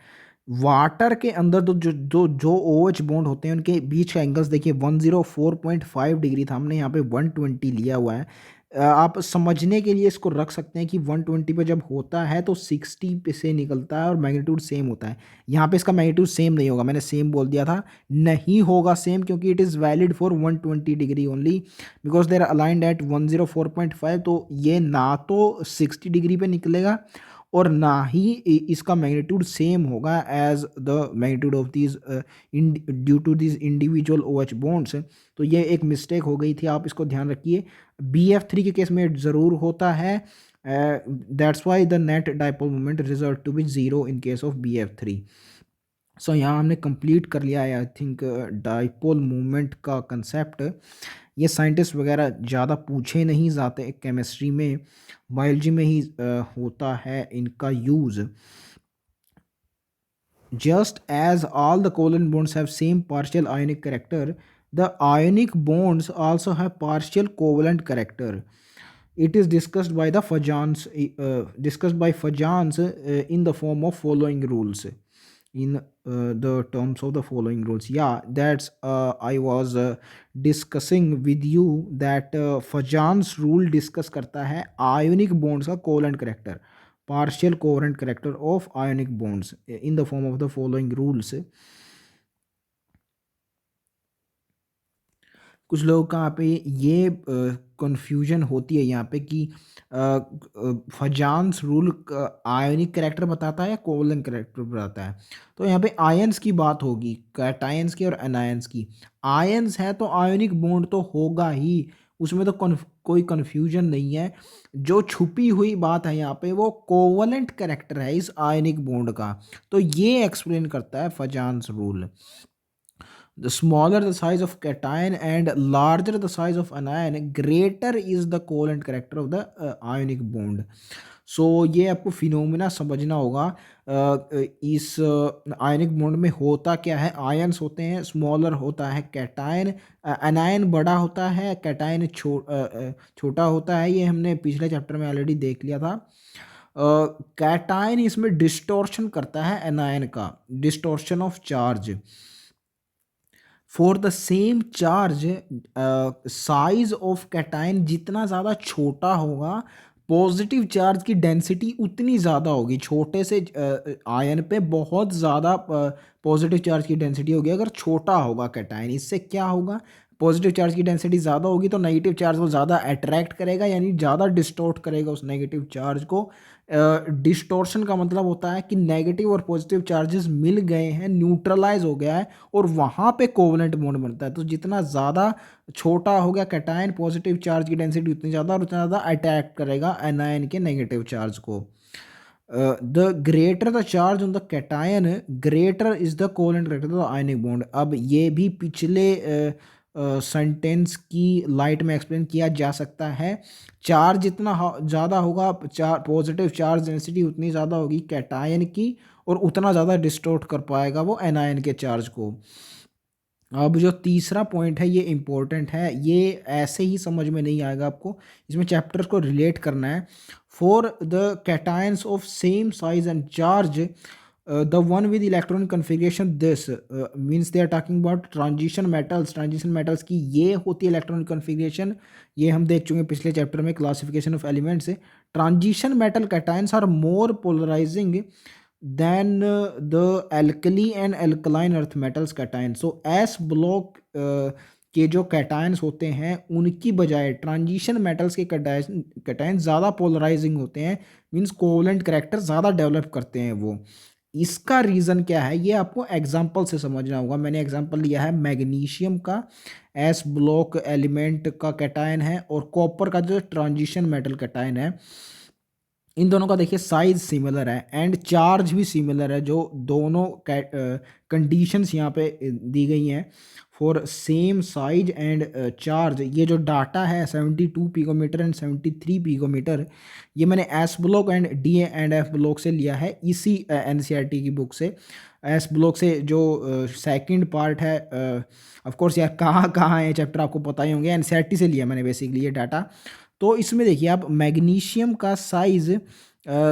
वाटर के अंदर तो जो OH बॉन्ड होते हैं उनके बीच का एंगल्स देखिए, 104.5 डिग्री था, हमने यहाँ पे 120 लिया हुआ है। आप समझने के लिए इसको रख सकते हैं कि 120 पे जब होता है तो 60 पे से निकलता है और मैग्नीट्यूड सेम होता है। यहाँ पे इसका मैग्नीट्यूड सेम नहीं होगा, मैंने सेम बोल दिया था, नहीं होगा सेम, क्योंकि it is valid for 120 degree only, because there aligned at 104.5। तो ये ना तो 60 डिग्री पे निकलेगा और ना ही इसका मैग्नीट्यूड सेम होगा as the magnitude of these due to this individual OH bonds. तो ये एक मिस्टेक हो गई थी, आप इसको ध्यान रखिए। BF3 के केस में ज़रूर होता है, that's why the net dipole moment result to be zero in case of BF3। सो यहाँ हमने कंप्लीट कर लिया है आई थिंक डाइपोल मूवमेंट का कंसेप्ट। ये साइंटिस्ट वगैरह ज़्यादा पूछे नहीं जाते, केमिस्ट्री में, बायोलॉजी में ही होता है इनका use. Just as all the covalent bonds have same partial ionic character, the ionic bonds also have partial covalent character. It is discussed by the Fajans in the form of following rules. In the terms of the following rules. Yeah, that's I was discussing with you that Fajans rule discuss करता है ionic bonds का covalent character, partial covalent character of ionic bonds in the form of the following rules. कुछ लोगों का यहाँ पे ये confusion होती है यहाँ पे कि फजान्स रूल आयनिक करेक्टर बताता है या कोवलेंट करेक्टर बताता है। तो यहाँ पे आयंस की बात होगी, कैटायंस की और एनायंस की। आयंस है तो आयनिक बॉन्ड तो होगा ही, उसमें तो कोई कन्फ्यूजन नहीं है। जो छुपी हुई बात है यहाँ पे वो कोवलेंट करेक्टर है इस आयनिक बॉन्ड का, तो ये एक्सप्लेन करता है फजान्स rule. The smaller the size of cation and larger the size of anion, greater is the covalent character of the ionic bond. सो ये आपको फिनोमिना समझना होगा। इस आयनिक बॉन्ड में होता क्या है, आयंस होते हैं, स्मॉलर होता है कैटायन, एनायन बड़ा होता है, कैटायन छोटा होता है। ये हमने पिछले चैप्टर में ऑलरेडी देख लिया था। कैटायन इसमें डिस्टॉर्शन करता है एनायन का, distortion of charge. For the same charge size of cation जितना ज़्यादा छोटा होगा, पॉजिटिव चार्ज की डेंसिटी उतनी ज़्यादा होगी। छोटे से आयन पे बहुत ज़्यादा पॉजिटिव चार्ज की डेंसिटी होगी अगर छोटा होगा कैटायन। इससे क्या होगा, पॉजिटिव चार्ज की डेंसिटी ज़्यादा होगी तो नेगेटिव चार्ज को ज़्यादा अट्रैक्ट करेगा, यानी ज़्यादा डिस्टॉर्ट करेगा उस नेगेटिव चार्ज को। डिस्टॉर्शन का मतलब होता है कि नेगेटिव और पॉजिटिव चार्जेस मिल गए हैं, न्यूट्रलाइज हो गया है और वहाँ पे कोवलेंट बॉन्ड बनता है। तो जितना ज़्यादा छोटा हो गया कैटायन, पॉजिटिव चार्ज की डेंसिटी उतनी ज़्यादा और उतना ज़्यादा अटैक करेगा एनायन के नेगेटिव चार्ज को। The greater the charge on the cation, greater is the covalent character of the ionic bond. अब ये भी पिछले सेंटेंस की लाइट में एक्सप्लेन किया जा सकता है। चार्ज जितना ज़्यादा होगा, पॉजिटिव चार्ज डेंसिटी उतनी ज़्यादा होगी कैटायन की और उतना ज़्यादा डिस्टॉर्ट कर पाएगा वो एनायन के चार्ज को। अब जो तीसरा पॉइंट है ये इम्पोर्टेंट है, ये ऐसे ही समझ में नहीं आएगा आपको, इसमें चैप्टर्स को रिलेट करना है। For the cations of same size and charge, the one with electronic configuration this means they are talking about transition metals. Transition metals की ये होती है इलेक्ट्रॉनिक कन्फिग्रेशन, ये हम देख चुके हैं पिछले चैप्टर में, classification of elements. Transition metal cations are more polarizing then the alkali and alkaline earth metals cation. So S block के जो कैटायंस होते हैं उनकी बजाय ट्रांजिशन मेटल्स के कैटायन ज़्यादा पोलराइजिंग होते हैं, मीन्स कोवलेंट करेक्टर ज़्यादा डेवलप करते हैं वो। इसका रीज़न क्या है ये आपको एग्जाम्पल से समझना होगा। मैंने एग्जाम्पल लिया है मैग्नीशियम का, एस ब्लॉक एलिमेंट का कैटायन है, और कॉपर का जो ट्रांजिशन मेटल कैटायन है। इन दोनों का देखिए साइज सिमिलर है एंड चार्ज भी सिमिलर है। जो दोनों कंडीशंस यहाँ पे दी गई हैं for same size and charge. ये जो डाटा है 72 पिकोमीटर एंड 73 पिकोमीटर, ये मैंने S block and D and F block से लिया है, इसी एनसीईआरटी की बुक से। एस ब्लॉक से जो सेकंड पार्ट है, ऑफ कोर्स यार कहाँ कहाँ है चैप्टर आपको पता ही होंगे, एनसीईआरटी से लिया मैंने बेसिकली ये डाटा। तो इसमें देखिए आप मैग्नीशियम का साइज़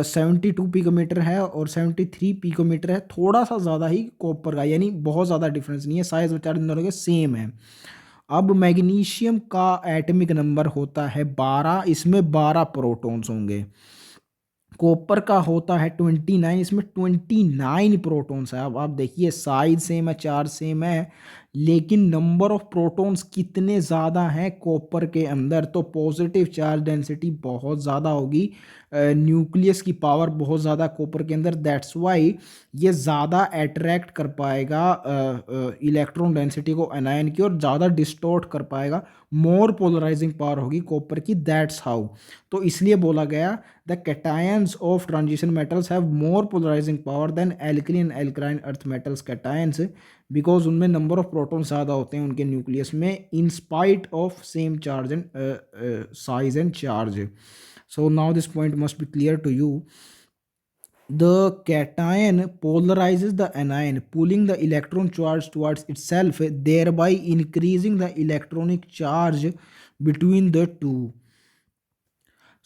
72 पिकोमीटर है और 73 पिकोमीटर है, थोड़ा सा ज़्यादा ही कॉपर का, यानी बहुत ज़्यादा डिफरेंस नहीं है, साइज़ बेचारे इन दोनों के सेम है। अब मैग्नीशियम का एटॉमिक नंबर होता है 12, इसमें 12 प्रोटॉन्स होंगे। कॉपर का होता है 29, इसमें 29 प्रोटॉन्स है। अब आप देखिए साइज सेम है, चार्ज सेम है, लेकिन नंबर ऑफ प्रोटॉन्स कितने ज़्यादा हैं कॉपर के अंदर, तो पॉजिटिव चार्ज डेंसिटी बहुत ज़्यादा होगी, न्यूक्लियस की पावर बहुत ज़्यादा कॉपर के अंदर। दैट्स वाई ये ज़्यादा अट्रैक्ट कर पाएगा इलेक्ट्रॉन डेंसिटी को एनायन की, और ज़्यादा डिस्टॉर्ट कर पाएगा, मोर पोलराइजिंग पावर होगी कॉपर की। दैट्स हाउ, तो इसलिए बोला गया the cations of transition metals have more polarizing power than alkaline and alkaline earth metals cations, because उनमें नंबर ऑफ प्रोटॉन ज़्यादा होते हैं उनके न्यूक्लियस में, in spite of same charge and size and charge. So now this point must be clear to you. The cation polarizes the anion, pulling the electron charge towards itself, thereby increasing the electronic charge between the two.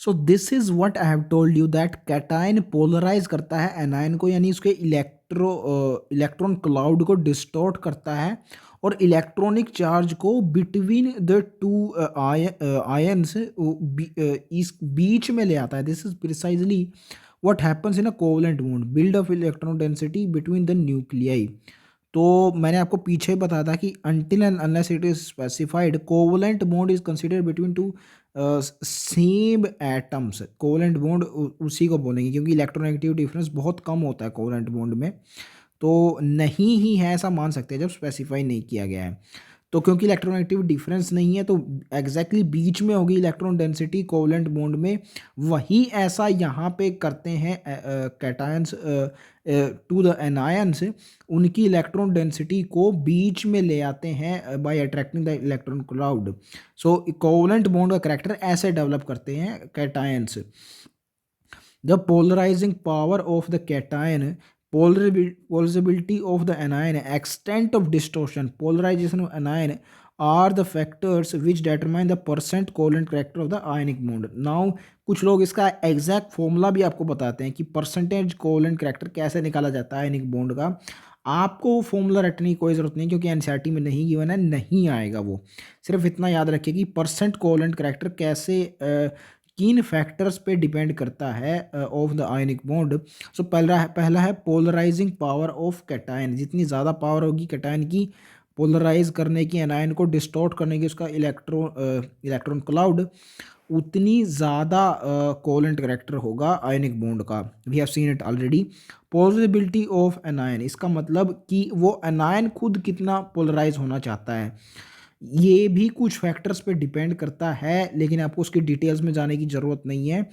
So this is what I have told you that cation polarize करता है anion को, यानी उसके electron cloud को distort करता है, और electronic charge को बिटवीन द टू आयन्स इस बीच में ले आता है। This is precisely what happens in a covalent bond, build of electron density between the nuclei. तो मैंने आपको पीछे बताया था कि until and unless it is specified, covalent bond is considered between two same atoms. Covalent bond उसी को बोलेंगे, क्योंकि इलेक्ट्रोनेगेटिव डिफरेंस बहुत कम होता है कोवलेंट बॉन्ड में, तो नहीं ही है ऐसा मान सकते हैं जब स्पेसिफाई नहीं किया गया है। तो क्योंकि इलेक्ट्रोनेगेटिव डिफरेंस नहीं है, तो एग्जैक्टली बीच में होगी इलेक्ट्रॉन डेंसिटी कोवलेंट बॉन्ड में। वही ऐसा यहाँ पे करते हैं कैटायंस टू द एनायंस, उनकी इलेक्ट्रॉन डेंसिटी को बीच में ले आते हैं by attracting the electron cloud. So covalent bond का करैक्टर ऐसे डेवलप करते हैं cations. The polarizing power of the cation, polarizability of the anion, extent of distortion, polarization of anion are the factors which determine the percent covalent character of the ionic bond. Now कुछ लोग इसका exact formula भी आपको बताते हैं कि percentage covalent character कैसे निकाला जाता है आयनिक बॉन्ड का। आपको फॉर्मूला रटने की कोई ज़रूरत नहीं, क्योंकि एनसीईआरटी में नहीं गिवन है, नहीं आएगा वो। सिर्फ इतना याद रखिए कि परसेंट कोवलेंट करैक्टर कैसे किन फैक्टर्स पे डिपेंड करता है ऑफ द आयनिक बॉन्ड। सो पहला है पोलराइजिंग पावर ऑफ कैटायन। जितनी ज़्यादा पावर होगी कैटायन की पोलराइज करने की, एनायन को डिस्टॉर्ट करने की, उसका इलेक्ट्रॉन क्लाउड, उतनी ज़्यादा कोवलेंट करैक्टर होगा आयनिक बॉन्ड का। We have seen it already. Polarizability of anion, इसका मतलब कि वो एनायन खुद कितना पोलराइज होना चाहता है, ये भी कुछ फैक्टर्स पे डिपेंड करता है, लेकिन आपको उसकी डिटेल्स में जाने की ज़रूरत नहीं है।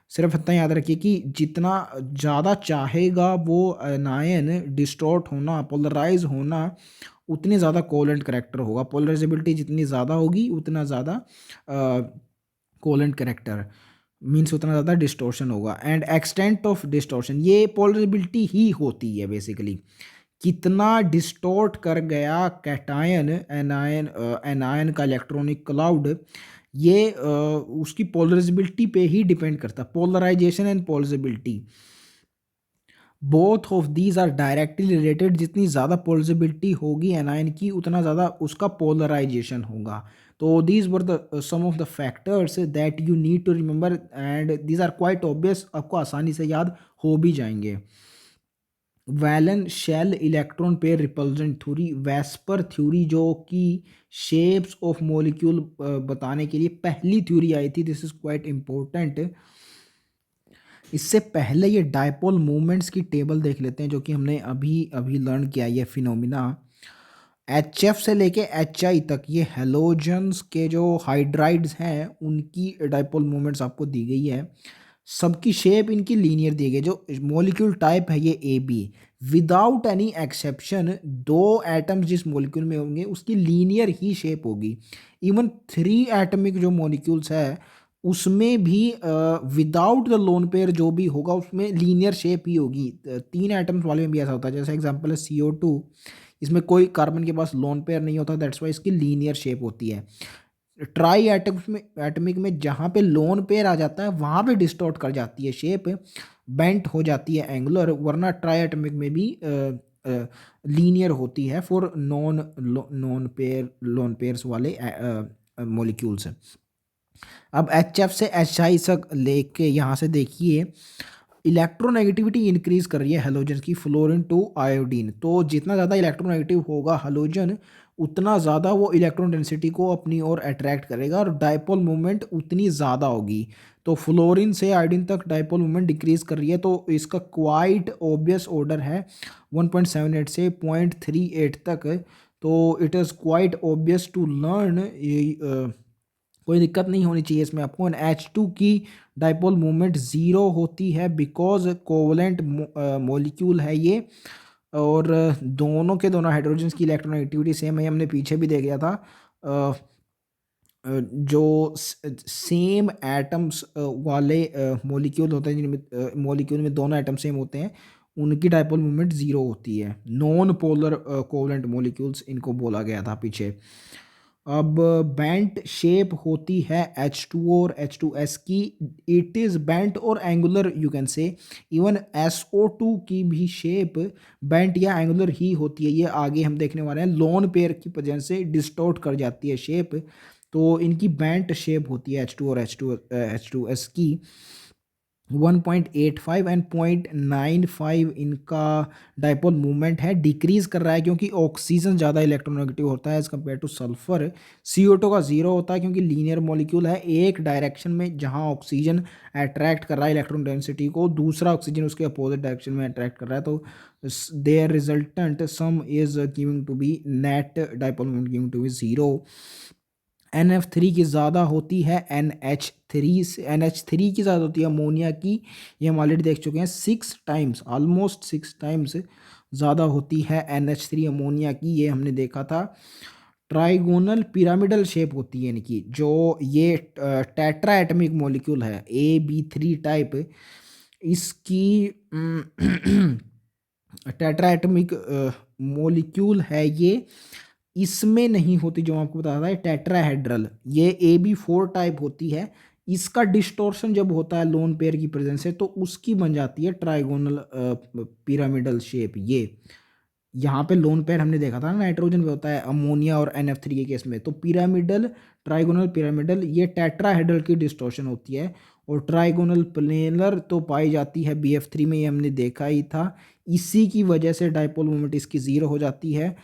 सिर्फ इतना याद रखिए कि जितना ज़्यादा चाहेगा वो एनायन डिस्टॉर्ट होना, पोलराइज होना, उतनी ज़्यादा कोवलेंट करैक्टर होगा। पोलराइजेबिलिटी जितनी ज़्यादा होगी उतना ज़्यादा कोवलेंट करैक्टर, मीन्स उतना ज़्यादा डिस्टॉर्शन होगा। एंड एक्सटेंट ऑफ डिस्टॉर्शन, ये पोलराइजेबिलिटी ही होती है बेसिकली, कितना डिस्टॉर्ट कर गया कैटायन एनायन का इलेक्ट्रॉनिक क्लाउड, ये उसकी पोलराइजेबिलिटी पे ही डिपेंड करता है। Polarization and polarizability both of these are directly related. जितनी ज़्यादा पोलराइजेबिलिटी होगी एनायन की, उतना ज़्यादा उसका पोलराइजेशन होगा। तो these were the sum of the factors that you need to remember, and these are quite obvious, आपको आसानी से याद हो भी जाएंगे। Valence shell electron pair repulsion theory, VSEPR theory, जो कि शेप्स ऑफ मॉलिक्यूल बताने के लिए पहली थ्योरी आई थी। This is quite important. इससे पहले ये डायपोल मूवमेंट्स की टेबल देख लेते हैं, जो कि हमने अभी अभी लर्न किया ये फिनोमिना। एच से लेके एच आई तक ये हेलोजन्स के जो हाइड्राइड्स हैं उनकी डायपोल मूवमेंट्स आपको दी गई है। सबकी शेप इनकी लीनियर दी गई। जो मॉलिक्यूल टाइप है ये A B, without any exception दो एटम्स जिस मॉलिक्यूल में होंगे उसकी लीनियर ही शेप होगी। इवन थ्री एटमिक जो मॉलिक्यूल्स है उसमें भी विदाउट द लोन पेयर जो भी होगा उसमें लीनियर शेप ही होगी। तीन एटम्स वाले में भी ऐसा होता है, जैसे एग्जांपल है CO2, इसमें कोई कार्बन के पास लोन पेयर नहीं होता, दैट्स वाई इसकी लीनियर शेप होती है। ट्राई एटमिक में जहाँ पे लोन पेयर आ जाता है वहाँ पे डिस्टॉर्ट कर जाती है शेप, बेंट हो जाती है एंगुलर, वरना ट्राई एटमिक में भी लीनियर होती है फॉर लोन पेयर्स वाले मॉलिक्यूल्स। अब HF से HI तक लेके यहाँ से देखिए इलेक्ट्रोनेगेटिविटी इंक्रीज कर रही है हेलोजन की, फ्लोरीन टू आयोडीन। तो जितना ज़्यादा इलेक्ट्रोनेगेटिव होगा हेलोजन उतना ज़्यादा वो इलेक्ट्रॉन डेंसिटी को अपनी ओर अट्रैक्ट करेगा और डायपोल मूवमेंट उतनी ज़्यादा होगी। तो फ्लोरीन से आयोडीन तक डायपोल मूवमेंट डिक्रीज कर रही है, तो इसका क्वाइट ऑब्वियस ऑर्डर है 1.78 से 0.38 तक। तो it is quite obvious to learn, कोई दिक्कत नहीं होनी चाहिए इसमें आपको। H2 की डायपोल मूवमेंट ज़ीरो होती है बिकॉज कोवलेंट मॉलिक्यूल है ये, और दोनों के दोनों हाइड्रोजन्स की इलेक्ट्रोनेगेटिविटी सेम है, हमने पीछे भी देख लिया था। जो सेम एटम्स वाले मॉलिक्यूल होते हैं जिनमें मॉलिक्यूल में दोनों एटम सेम होते हैं उनकी डायपोल मूवमेंट ज़ीरो होती है। नॉन पोलर कोवलेंट मॉलिक्यूल्स इनको बोला गया था पीछे। अब बेंट शेप होती है H2O और H2S की, इट इज़ बेंट और angular you can say. Even SO2 की भी शेप बेंट या एंगुलर ही होती है, ये आगे हम देखने वाले हैं। लोन पेयर की वजह से डिस्टॉर्ट कर जाती है शेप, तो इनकी बेंट शेप होती है H2 और H2S की। 1.85 एंड 0.95 इनका डायपोल मूवमेंट है, डिक्रीज कर रहा है क्योंकि ऑक्सीजन ज़्यादा इलेक्ट्रोनेगेटिव होता है as compare two sulphur. CO2 का जीरो होता है क्योंकि लीनियर मॉलिक्यूल है, एक डायरेक्शन में जहां ऑक्सीजन अट्रैक्ट कर रहा है इलेक्ट्रॉन डेंसिटी को, दूसरा ऑक्सीजन उसके अपोजिट डायरेक्शन में अट्रैक्ट कर रहा है, तो there resultant sum is giving to be net dipole movement giving to be zero. NF3 की ज़्यादा होती है NH3 से, NH3 की ज़्यादा होती है अमोनिया की, ये हम ऑलरेडी देख चुके हैं। 6 टाइम्स, ऑलमोस्ट 6 टाइम्स ज़्यादा होती है NH3 अमोनिया की, ये हमने देखा था। ट्राइगोनल पिरामिडल शेप होती है इनकी, जो ये टेट्रा एटमिक मॉलिक्यूल है AB3 टाइप, इसकी टेट्रा एटमिक मॉलिक्यूल है ये, इसमें नहीं होती जो आपको बताया था टेट्राहेड्रल, ये AB4 टाइप होती है। इसका डिस्टोर्शन जब होता है लोन पेयर की प्रेजेंस से तो उसकी बन जाती है ट्राइगोनल पिरामिडल शेप। ये यहाँ पे लोन पेयर हमने देखा था नाइट्रोजन में होता है अमोनिया और NF3 के केस में, तो पिरामिडल ट्राइगोनल पिरामिडल ये टेट्राहेड्रल की डिस्टोर्शन होती है। और ट्राइगोनल प्लेनर तो पाई जाती है BF3 में, ये हमने देखा ही था। इसी की वजह से डायपोल मोमेंट इसकी ज़ीरो हो जाती है।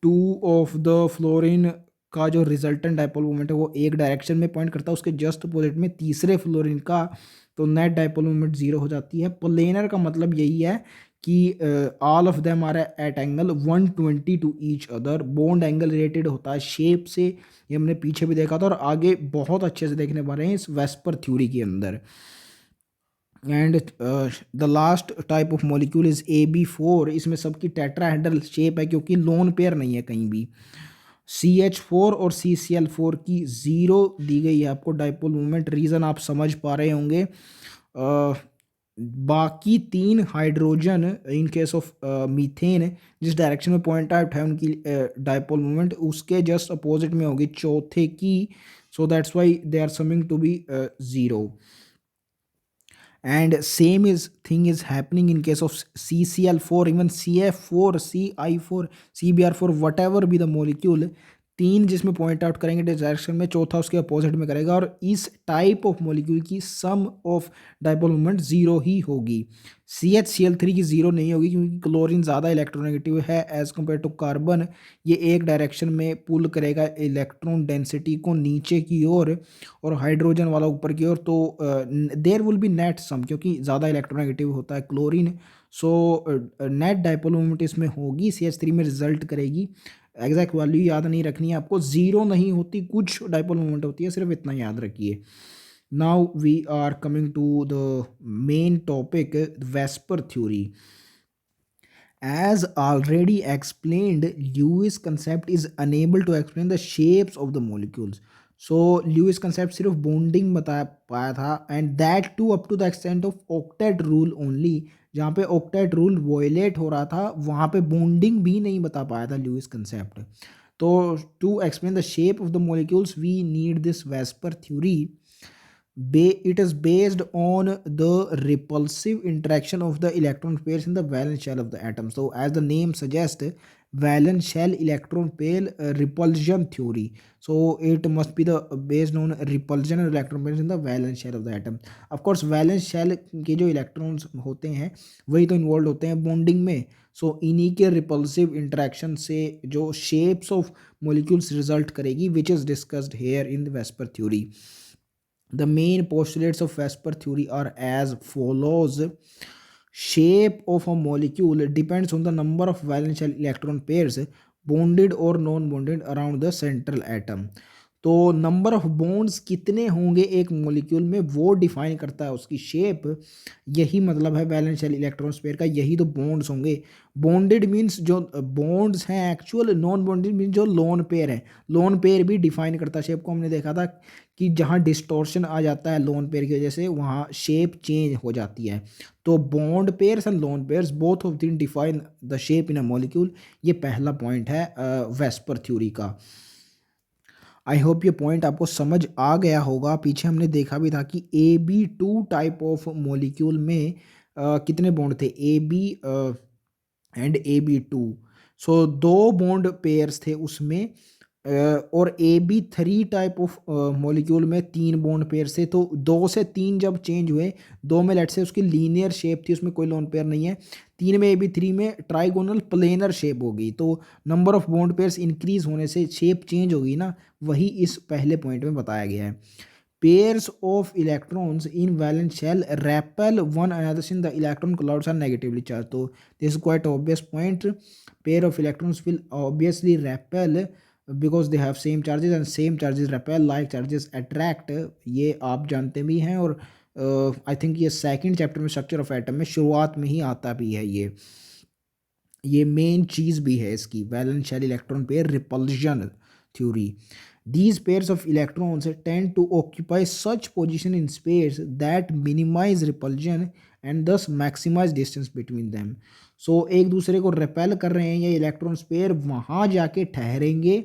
2 ऑफ द फ्लोरीन का जो रिजल्टेंट डायपोल मोमेंट है वो एक डायरेक्शन में पॉइंट करता है, उसके जस्ट अपोजिट में तीसरे फ्लोरीन का, तो नेट डायपोल मोमेंट जीरो हो जाती है। प्लेनर का मतलब यही है कि all of them are at angle 120 to each other, bond angle related होता है शेप से, ये हमने पीछे भी देखा था और आगे बहुत अच्छे से देखने पा रहे हैं इस वेस्पर थ्योरी के अंदर। And the last type of molecule is AB4, इसमें सबकी टेट्राहेड्रल शेप है क्योंकि लोन पेयर नहीं है कहीं भी। CH4 और CCl4 की ज़ीरो दी गई है आपको डायपोल मूवमेंट, रीज़न आप समझ पा रहे होंगे। बाकी तीन hydrogen in case of methane जिस डायरेक्शन में पॉइंट आउट है उनकी डायपोल मूवमेंट उसके जस्ट अपोजिट में होगी चौथे की, so that's why they are summing to be zero. And same is thing is happening in case of CCl4, even CF4, CI4, CBr4, whatever be the molecule, तीन जिसमें point out करेंगे direction में, चौथा उसके अपोजिट में करेगा, और इस टाइप ऑफ मॉलिक्यूल की सम ऑफ डाइपोल मोमेंट जीरो ही होगी। CH Cl3 की जीरो नहीं होगी क्योंकि क्लोरीन ज़्यादा इलेक्ट्रोनेगेटिव है एज कम्पेयर टू कार्बन। ये एक डायरेक्शन में पुल करेगा इलेक्ट्रॉन डेंसिटी को नीचे की ओर और हाइड्रोजन वाला ऊपर की ओर, तो देयर विल बी नेट सम क्योंकि ज़्यादा इलेक्ट्रोनेगेटिव होता है chlorine. So net dipole moment इसमें होगी, CH3 में रिजल्ट करेगी। एग्जैक्ट वैल्यू याद नहीं रखनी है आपको, जीरो नहीं होती, कुछ डाइपोल मोमेंट होती है, सिर्फ इतना याद रखिए। Now we are coming to the main topic, VSEPR theory. As already explained, Lewis concept is unable to explain the shapes of the molecules. So Lewis concept सिर्फ bonding बता पाया था, and that too up to the extent of octet rule only। जहाँ पे octet rule violate हो रहा था वहाँ पे bonding भी नहीं बता पाया था Lewis concept। तो to explain the shape of the molecules we need this Vesper theory। It is based on the repulsive interaction of the electron pairs in the valence shell of the atom. So as the name suggests, valence shell electron pair repulsion theory, so it must be the based on repulsion of electron pairs in the valence shell of the atom. Of course valence shell के जो electrons होते हैं वही तो involved होते हैं bonding में, so इन्हीं के repulsive interaction से जो shapes of molecules result करेगी, which is discussed here in the Vesper theory। The main postulates of Vesper theory are as follows. Shape of a molecule depends on the number of valence shell electron pairs bonded or non-bonded around the central atom। तो number of bonds कितने होंगे एक molecule में वो define करता है उसकी shape. यही मतलब है वैलेंस शेल इलेक्ट्रॉन पेयर का, यही तो बॉन्ड्स होंगे। बॉन्डेड मीन्स जो बॉन्ड्स हैं एक्चुअल, नॉन बॉन्डेड मीन्स जो लोन पेयर है। लोन पेयर भी डिफाइन करता है शेप को। हमने देखा था कि जहाँ डिस्टॉर्शन आ जाता है लोन पेयर की वजह से वहाँ शेप चेंज हो जाती है। तो bond pairs and lone pairs both of them define the shape in a molecule. ये पहला पॉइंट है वेस्पर थ्योरी का। आई होप ये पॉइंट आपको समझ आ गया होगा। पीछे हमने देखा भी था कि AB2 टाइप ऑफ मॉलिक्यूल में कितने बॉन्ड थे, AB एंड AB2। सो दो बॉन्ड पेयर्स थे उसमें, और AB3 टाइप ऑफ मॉलिक्यूल में तीन बॉन्ड पेयर थे। तो दो से तीन जब चेंज हुए, दो में लेट से उसकी लीनियर शेप थी, उसमें कोई लोन पेयर नहीं है। तीन में AB3 में ट्राइगोनल प्लेनर शेप होगी, तो number of bond pairs increase होने से शेप चेंज होगी ना, वही इस पहले पॉइंट में बताया गया है। Pairs of electrons in valence shell repel one another since the electron clouds are negatively charged। तो this is quite obvious point। Pair of electrons will obviously repel because they have same charges and same charges repel, like charges attract। ये आप जानते भी हैं, और I think ये second chapter में structure of atom में शुरुआत में ही आता भी है। ये मेन चीज़ भी है इसकी, valence shell electron pair repulsion theory. These pairs of electrons tend to occupy such position in space that minimize repulsion and thus maximize distance between them। So एक दूसरे को रिपेल कर रहे हैं ये इलेक्ट्रॉन पेयर, वहाँ जाके ठहरेंगे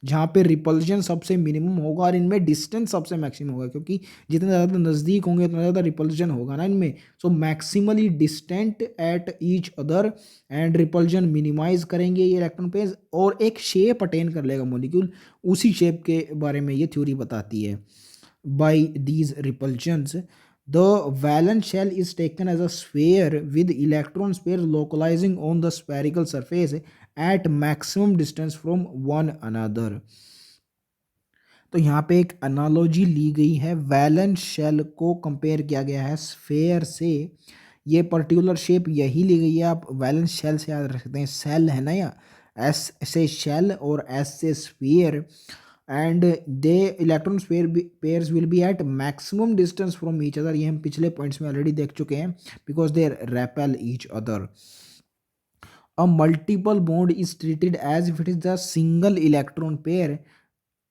जहाँ पे रिपल्शन सबसे मिनिमम होगा और इनमें डिस्टेंस सबसे मैक्सिमम होगा, क्योंकि जितने ज़्यादा नज़दीक होंगे उतना ज़्यादा रिपल्शन होगा ना इनमें। So maximally distant at each other and repulsion minimize करेंगे ये इलेक्ट्रॉन पेयर्स, और एक शेप अटेन कर लेगा मॉलिक्यूल। उसी शेप के बारे में ये थ्योरी बताती है। By these repulsions the valence shell is taken as a sphere with electron pairs localizing on the spherical surface at maximum distance from one another। तो यहाँ पे एक एनालॉजी ली गई है, वैलेंस शेल को कंपेयर किया गया है स्फेयर से। ये पर्टिकुलर शेप यही ली गई है, आप वैलेंस शेल से याद रख सकते हैं। सेल है ना, या एस से शेल और एस से sphere, and they electron pairs will be at maximum distance from each other. ये हम पिछले पॉइंट्स में ऑलरेडी देख चुके हैं, because they repel each other. A multiple bond is treated as if it is the single electron pair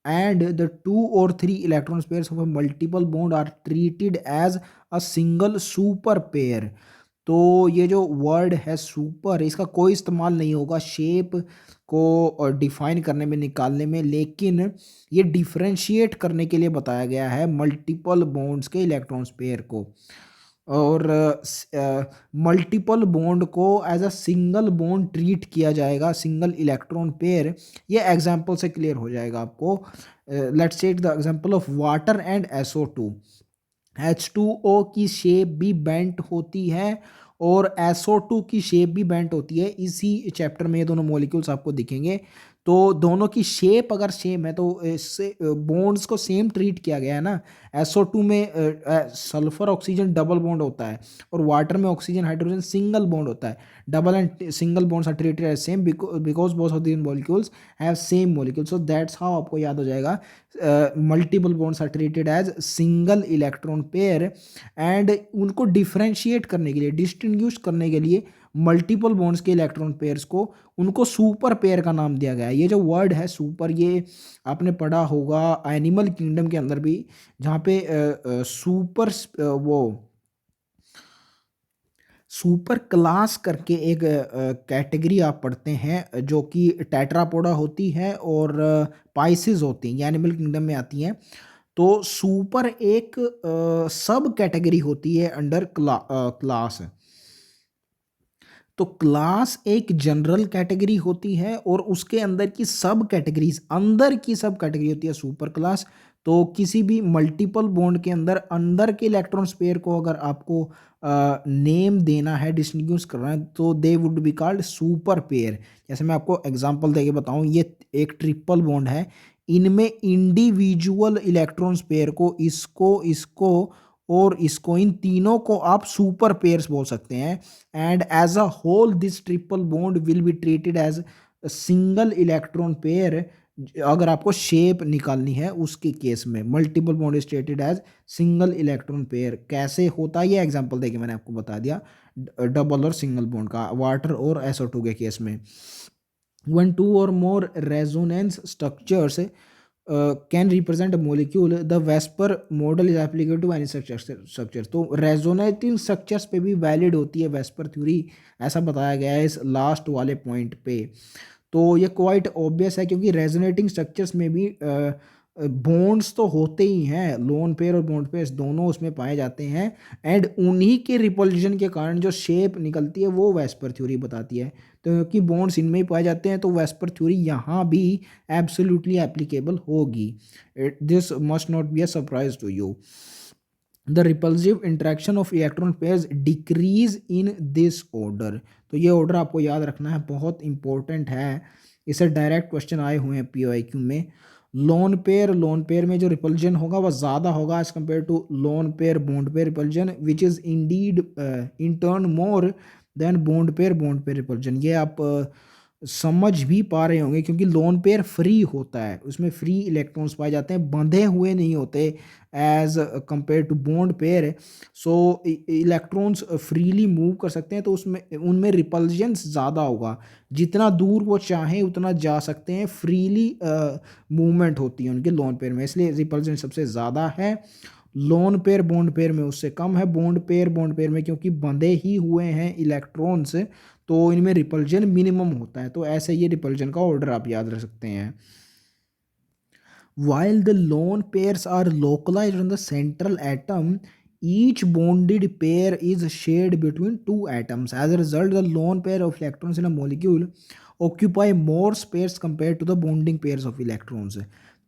and the two or three electron pairs of a multiple bond are treated as a single super pair। तो ये जो word है super, इसका कोई इस्तेमाल नहीं होगा shape को डिफाइन करने में, निकालने में, लेकिन ये डिफरेंशिएट करने के लिए बताया गया है मल्टीपल बॉन्ड्स के इलेक्ट्रॉन पेयर को। और मल्टीपल बॉन्ड को as a single bond treat किया जाएगा, सिंगल इलेक्ट्रॉन पेयर। ये एग्जांपल से क्लियर हो जाएगा आपको। Let's take the example of water and SO2। H2O की शेप भी बेंट होती है और SO2 की शेप भी बेंट होती है। इसी चैप्टर में ये दोनों मॉलिक्यूल्स आपको दिखेंगे। तो दोनों की शेप अगर सेम है तो इससे बॉन्ड्स को सेम ट्रीट किया गया है ना। SO2 में सल्फर ऑक्सीजन डबल बॉन्ड होता है और वाटर में ऑक्सीजन हाइड्रोजन सिंगल बॉन्ड होता है। Double and single bonds are treated as same because both of the molecules have same molecule. So that's how आपको याद हो जाएगा। Multiple bonds are treated as single electron pair. And उनको differentiate करने के लिए, डिस्टिंग्विश करने के लिए मल्टीपल बॉन्ड्स के इलेक्ट्रॉन पेयर्स को उनको सुपर पेयर का नाम दिया गया है। ये जो वर्ड है सुपर, ये आपने पढ़ा होगा एनिमल किंगडम के अंदर भी, जहाँ पे सुपर वो सुपर क्लास करके एक कैटेगरी आप पढ़ते हैं जो कि टेट्रापोडा होती है और पाइसिस होती हैं, ये एनिमल किंगडम में आती हैं। तो सुपर एक सब कैटेगरी होती है अंडर क्लास। तो क्लास एक जनरल कैटेगरी होती है और उसके अंदर की सब कैटेगरीज, अंदर की सब कैटेगरी होती है सुपर क्लास। तो किसी भी मल्टीपल बॉन्ड के अंदर अंदर के इलेक्ट्रॉन पेयर को अगर आपको नेम देना है, डिस्टिंग्विश करना है, तो they would be called super pair. जैसे मैं आपको एग्जांपल देके बताऊं, ये एक ट्रिपल बॉन्ड है, इनमें इंडिविजुअल इलेक्ट्रॉन्स पेयर को, इसको इसको और इसको, इन तीनों को आप सुपर पेयर्स बोल सकते हैं। And as a whole this triple bond will be treated as single electron pair. अगर आपको शेप निकालनी है उसके केस में multiple bond is treated as single electron pair. कैसे होता है ये एग्जांपल देके मैंने आपको बता दिया, डबल और सिंगल बॉन्ड का, वाटर और SO2 के केस में। When two or more resonance structures can represent a molecule, the Vesper model is applicable to any structure। तो रेजोनेटिंग स्ट्रक्चर्स पे भी वैलिड होती है वेस्पर थ्योरी, ऐसा बताया गया है इस लास्ट वाले पॉइंट पे। तो ये क्वाइट ऑब्वियस है क्योंकि रेजोनेटिंग स्ट्रक्चर्स में भी बॉन्ड्स तो होते ही हैं, लोन पेयर और बॉन्ड पेयर दोनों उसमें पाए जाते हैं। एंड उन्हीं के रिपल्जन के कारण जो शेप निकलती है वो वेस्पर थ्योरी बताती है। तो क्योंकि बॉन्ड्स इनमें ही पाए जाते हैं तो वेस्पर थ्योरी यहाँ भी एब्सोल्युटली एप्लीकेबल होगी। This must not be a surprise to you. The repulsive interaction of electron pairs decrease in this order. तो ये ऑर्डर आपको याद रखना है, बहुत इंपॉर्टेंट है। इसे डायरेक्ट क्वेश्चन आए हुए हैं POIQ में। लोन पेयर में जो रिपल्जन होगा वह ज़्यादा होगा as compare to lone pair bond pair repulsion, which is indeed in turn more than bond pair repulsion. ये आप समझ भी पा रहे होंगे क्योंकि लोन पेयर फ्री होता है, उसमें फ्री इलेक्ट्रॉन्स पाए जाते हैं, बंधे हुए नहीं होते as compare to bond pair. So electrons freely move कर सकते हैं तो उसमें उनमें रिपल्जेंस ज़्यादा होगा, जितना दूर वो चाहें उतना जा सकते हैं, फ्रीली मूवमेंट होती है उनके लोन पेयर में, इसलिए रिपल्जेंस सबसे ज़्यादा है। लोन पेयर बॉन्ड पेयर में उससे कम है। बॉन्ड पेयर में क्योंकि बंधे ही हुए हैं इलेक्ट्रॉन्स तो इनमें रिपल्जन मिनिमम होता है। तो ऐसे ये रिपल्जन का ऑर्डर आप याद रख सकते हैं। While the lone pairs are localized on the central atom, each bonded pair is shared between two atoms. As a result, the lone pair of electrons in a molecule occupy more space compared to the bonding pairs of electrons।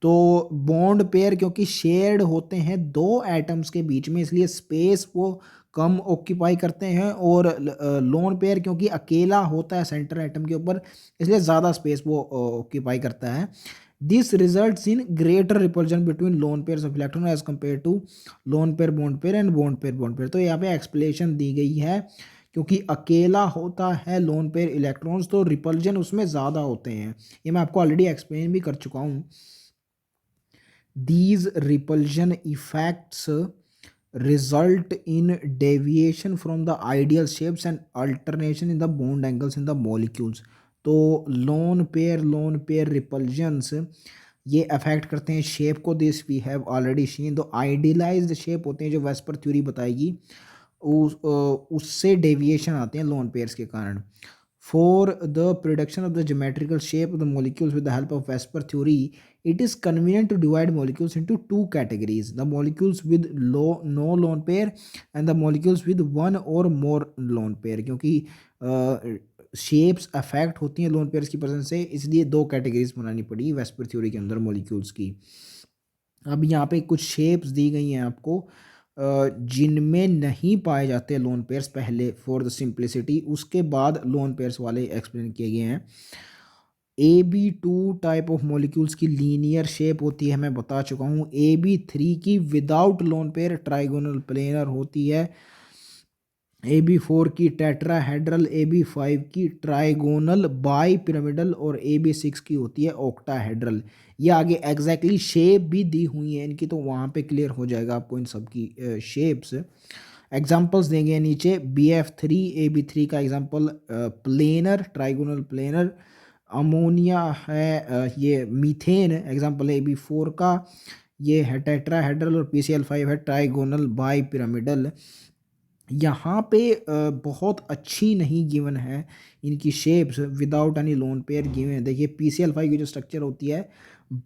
तो bond pair क्योंकि shared होते हैं दो atoms के बीच में, इसलिए space वो कम occupy करते हैं। और लोन पेयर क्योंकि अकेला होता है सेंटर एटम के ऊपर, इसलिए ज़्यादा स्पेस वो ऑक्यूपाई करता है। This results in greater repulsion between lone pairs of electron as compare to lone pair bond pair and bond pair bond pair. तो यहाँ पे एक्सप्लेनेशन दी गई है, क्योंकि अकेला होता है लोन पेयर इलेक्ट्रॉन्स तो रिपल्जन उसमें ज़्यादा होते हैं। ये मैं आपको ऑलरेडी एक्सप्लेन भी कर चुका हूँ। These repulsion effects result in deviation from the ideal shapes and alternation in the bond angles in the molecules। तो लोन पेयर रिपल्जन्स ये अफेक्ट करते हैं शेप को, this we have already seen. तो आइडियलाइज्ड शेप होते हैं जो VSEPR theory बताएगी, उससे डेविएशन आते हैं लोन पेयर्स के कारण। For the prediction of the geometrical shape of the molecules with the help of Vesper theory, it is convenient to divide molecules into two categories: the molecules with no lone pair and the molecules with one or more lone pair. क्योंकि shapes affect होती हैं lone pairs की presence से, इसलिए दो categories बनानी पड़ी VSEPR theory के अंदर मॉलिक्यूल्स की। अब यहाँ पे कुछ शेप्स दी गई हैं आपको जिनमें नहीं पाए जाते लोन पेयर्स पहले, फॉर द सिंप्लिसिटी, उसके बाद लोन पेयर्स वाले एक्सप्लेन किए गए हैं। AB2 टाइप ऑफ मॉलिक्यूल्स की लीनियर शेप होती है, मैं बता चुका हूँ। AB3 की without lone pair trigonal planar होती है। AB4 की टेट्राहेड्रल, AB5 की ट्राइगोनल बाई पिरामिडल और AB6 की होती है ऑक्टाहेड्रल। ये आगे एग्जैक्टली शेप भी दी हुई है इनकी, तो वहाँ पे क्लियर हो जाएगा आपको इन सब की शेप्स। एग्जांपल्स देंगे नीचे। BF3 AB3 का example planar, trigonal planar. Ammonia है, ये मीथेन एग्जांपल है AB4 का, ये है टेट्राहेड्रल। और PCl5 है ट्राइगोनल बाई पिरामिडल। यहाँ पे बहुत अच्छी नहीं गिवन है इनकी shapes, without any lone pair given है। देखिए PCl5 की जो स्ट्रक्चर होती है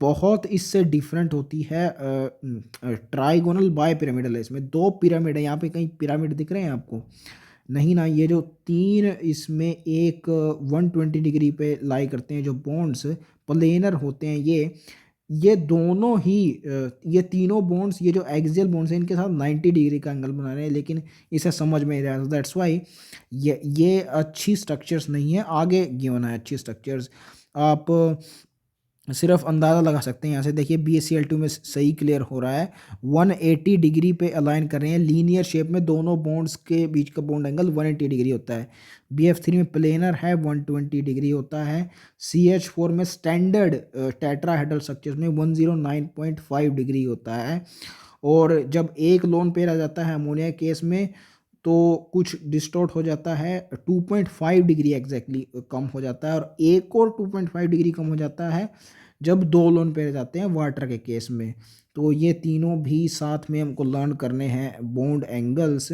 बहुत इससे डिफरेंट होती है। ट्राइगोनल बाय पिरामिडल है, इसमें दो पिरामिड है। यहाँ पे कहीं पिरामिड दिख रहे हैं आपको? नहीं ना। ये जो तीन इसमें एक 120 डिग्री पे लाई करते हैं जो बॉन्ड्स प्लेनर होते हैं, ये दोनों ही ये तीनों बॉन्ड्स, ये जो एक्सियल बॉन्ड्स हैं, इनके साथ 90 डिग्री का एंगल बना रहे हैं, लेकिन इसे समझ में नहीं रहा। दैट्स वाई ये अच्छी स्ट्रक्चर्स नहीं है। आगे गिवन है अच्छी स्ट्रक्चर्स, आप सिर्फ अंदाज़ा लगा सकते हैं यहाँ से। देखिए BaCl2 में सही क्लियर हो रहा है, 180 डिग्री पे अलाइन कर रहे हैं टेट्राहेड्रल शेप में, दोनों बॉन्ड्स के बीच का बॉन्ड एंगल 180 डिग्री होता है। BF3 में प्लेनर है, 120 डिग्री होता है। CH4 में स्टैंडर्ड टेट्राहेड्रल स्ट्रक्चर्स में 109.5 डिग्री होता है। और जब एक लोन पेयर आ जाता है अमोनिया केस में, तो कुछ डिस्टॉर्ट हो जाता है, 2.5 डिग्री एग्जैक्टली कम हो जाता है। और एक और 2.5 डिग्री कम हो जाता है जब दो लोन पेयर जाते हैं वाटर के केस में। तो ये तीनों भी साथ में हमको लर्न करने हैं bond angles.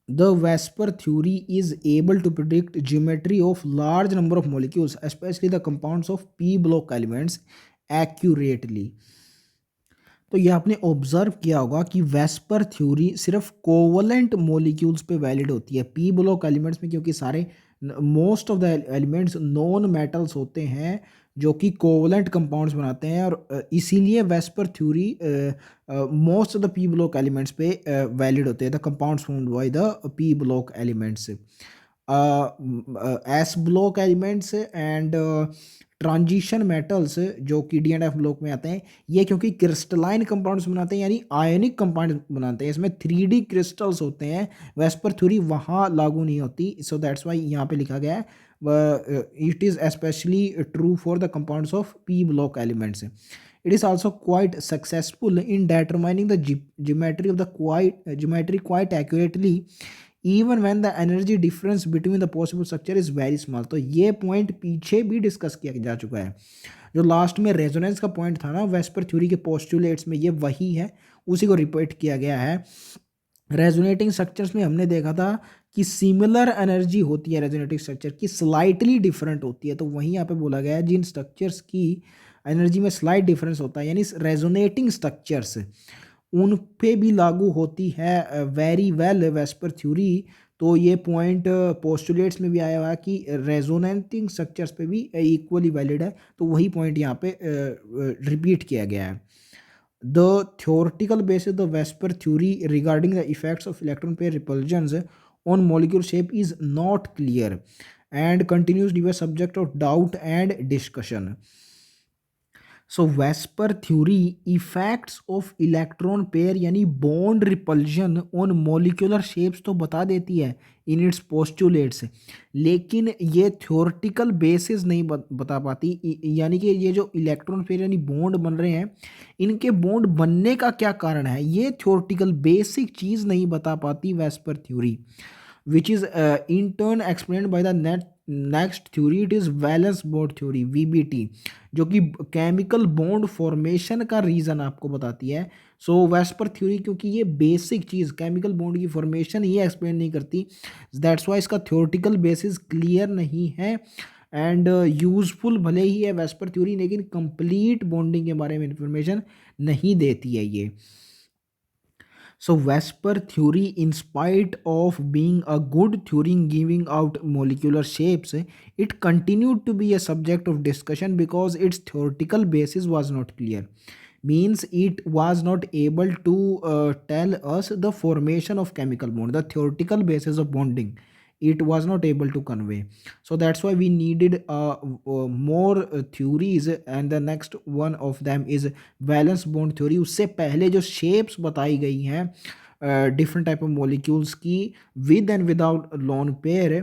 The Vesper theory is able to predict geometry of large number of molecules, especially the compounds of p block elements, accurately. तो ये आपने ऑब्जर्व किया होगा कि वेस्पर थ्योरी सिर्फ कोवलेंट मॉलिक्यूल्स पे वैलिड होती है। पी ब्लॉक एलिमेंट्स में क्योंकि सारे most of the elements non metals होते हैं जो कि कोवलेंट कंपाउंड्स बनाते हैं, और इसीलिए VSEPR theory most of the P block elements पे वैलिड होते हैं, the compounds found by the P block elements. S block elements and transition metals जो कि D&F ब्लॉक में आते हैं, ये क्योंकि क्रिस्टलाइन कंपाउंड्स बनाते हैं, यानी आयनिक कंपाउंड बनाते हैं, इसमें 3D क्रिस्टल्स होते हैं। वेस्पर थ्योरी वहाँ लागू नहीं होती, सो दैट्स वाई यहाँ पे लिखा गया है it is specially true for the compounds of P block elements. It is also quite successful in determining the geometry of the geometry quite accurately, even when the energy difference between the possible structure is very small. तो ये point पीछे भी discuss किया जा चुका है। जो last में रेजोनेंस का पॉइंट था ना वेस्पर थ्योरी के पोस्टुलेट्स में, ये वही है, उसी को रिपीट किया गया है। रेजोनेटिंग स्ट्रक्चर्स में हमने देखा था कि सिमिलर एनर्जी होती है रेजोनेटिंग स्ट्रक्चर की, स्लाइटली डिफरेंट होती है। तो वहीं यहाँ पे बोला गया है जिन स्ट्रक्चर्स की एनर्जी में स्लाइट डिफरेंस होता है, यानी रेजोनेटिंग स्ट्रक्चर्स, उन पे भी लागू होती है वेरी वेल वेस्पर थ्योरी। तो ये पॉइंट पोस्टुलेट्स में भी आया हुआ है कि रेजोनेटिंग स्ट्रक्चर्स पे भी इक्वली वैलिड है, तो वही पॉइंट यहाँ पे रिपीट किया गया है। The theoretical basis of the Vesper theory regarding the effects of electron pair repulsions on molecule shape is not clear and continues to be a subject of doubt and discussion. So VSEPR theory effects of electron pair यानी bond repulsion on molecular shapes तो बता देती है in its postulates, लेकिन ये theoretical basis नहीं बता पाती। यानी कि ये जो इलेक्ट्रॉन पेयर यानी बॉन्ड बन रहे हैं, इनके बॉन्ड बनने का क्या कारण है, ये थ्योरेटिकल बेसिक चीज़ नहीं बता पाती VSEPR theory, which is in turn explained by the next theory it is valence bond theory, VBT, जो कि केमिकल बॉन्ड फॉर्मेशन का रीज़न आपको बताती है। सो वेस्पर थ्योरी, क्योंकि ये बेसिक चीज़ केमिकल बॉन्ड की फॉर्मेशन ये एक्सप्लेन नहीं करती, दैट्स वाई इसका थ्योरेटिकल बेसिस क्लियर नहीं है एंड यूजफुल भले ही है वेस्पर थ्योरी, लेकिन कंप्लीट बॉन्डिंग के बारे में इंफॉर्मेशन नहीं देती है ये। So Vesper theory, in spite of being a good theory in giving out molecular shapes, it continued to be a subject of discussion because its theoretical basis was not clear. Means it was not able to tell us the formation of chemical bond, the theoretical basis of bonding. It was not able to convey. So that's why we needed more theories, and the next one of them is valence bond theory. उससे पहले जो shapes बताई गई हैं different type of molecules की with and without lone pair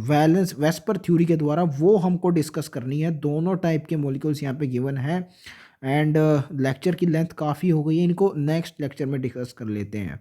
valence VSEPR theory के द्वारा, वो हमको डिस्कस करनी है। दोनों टाइप के मॉलिक्यूल्स यहाँ पे गिवन है एंड लेक्चर की लेंथ काफ़ी हो गई है, इनको नेक्स्ट लेक्चर में डिस्कस कर लेते हैं।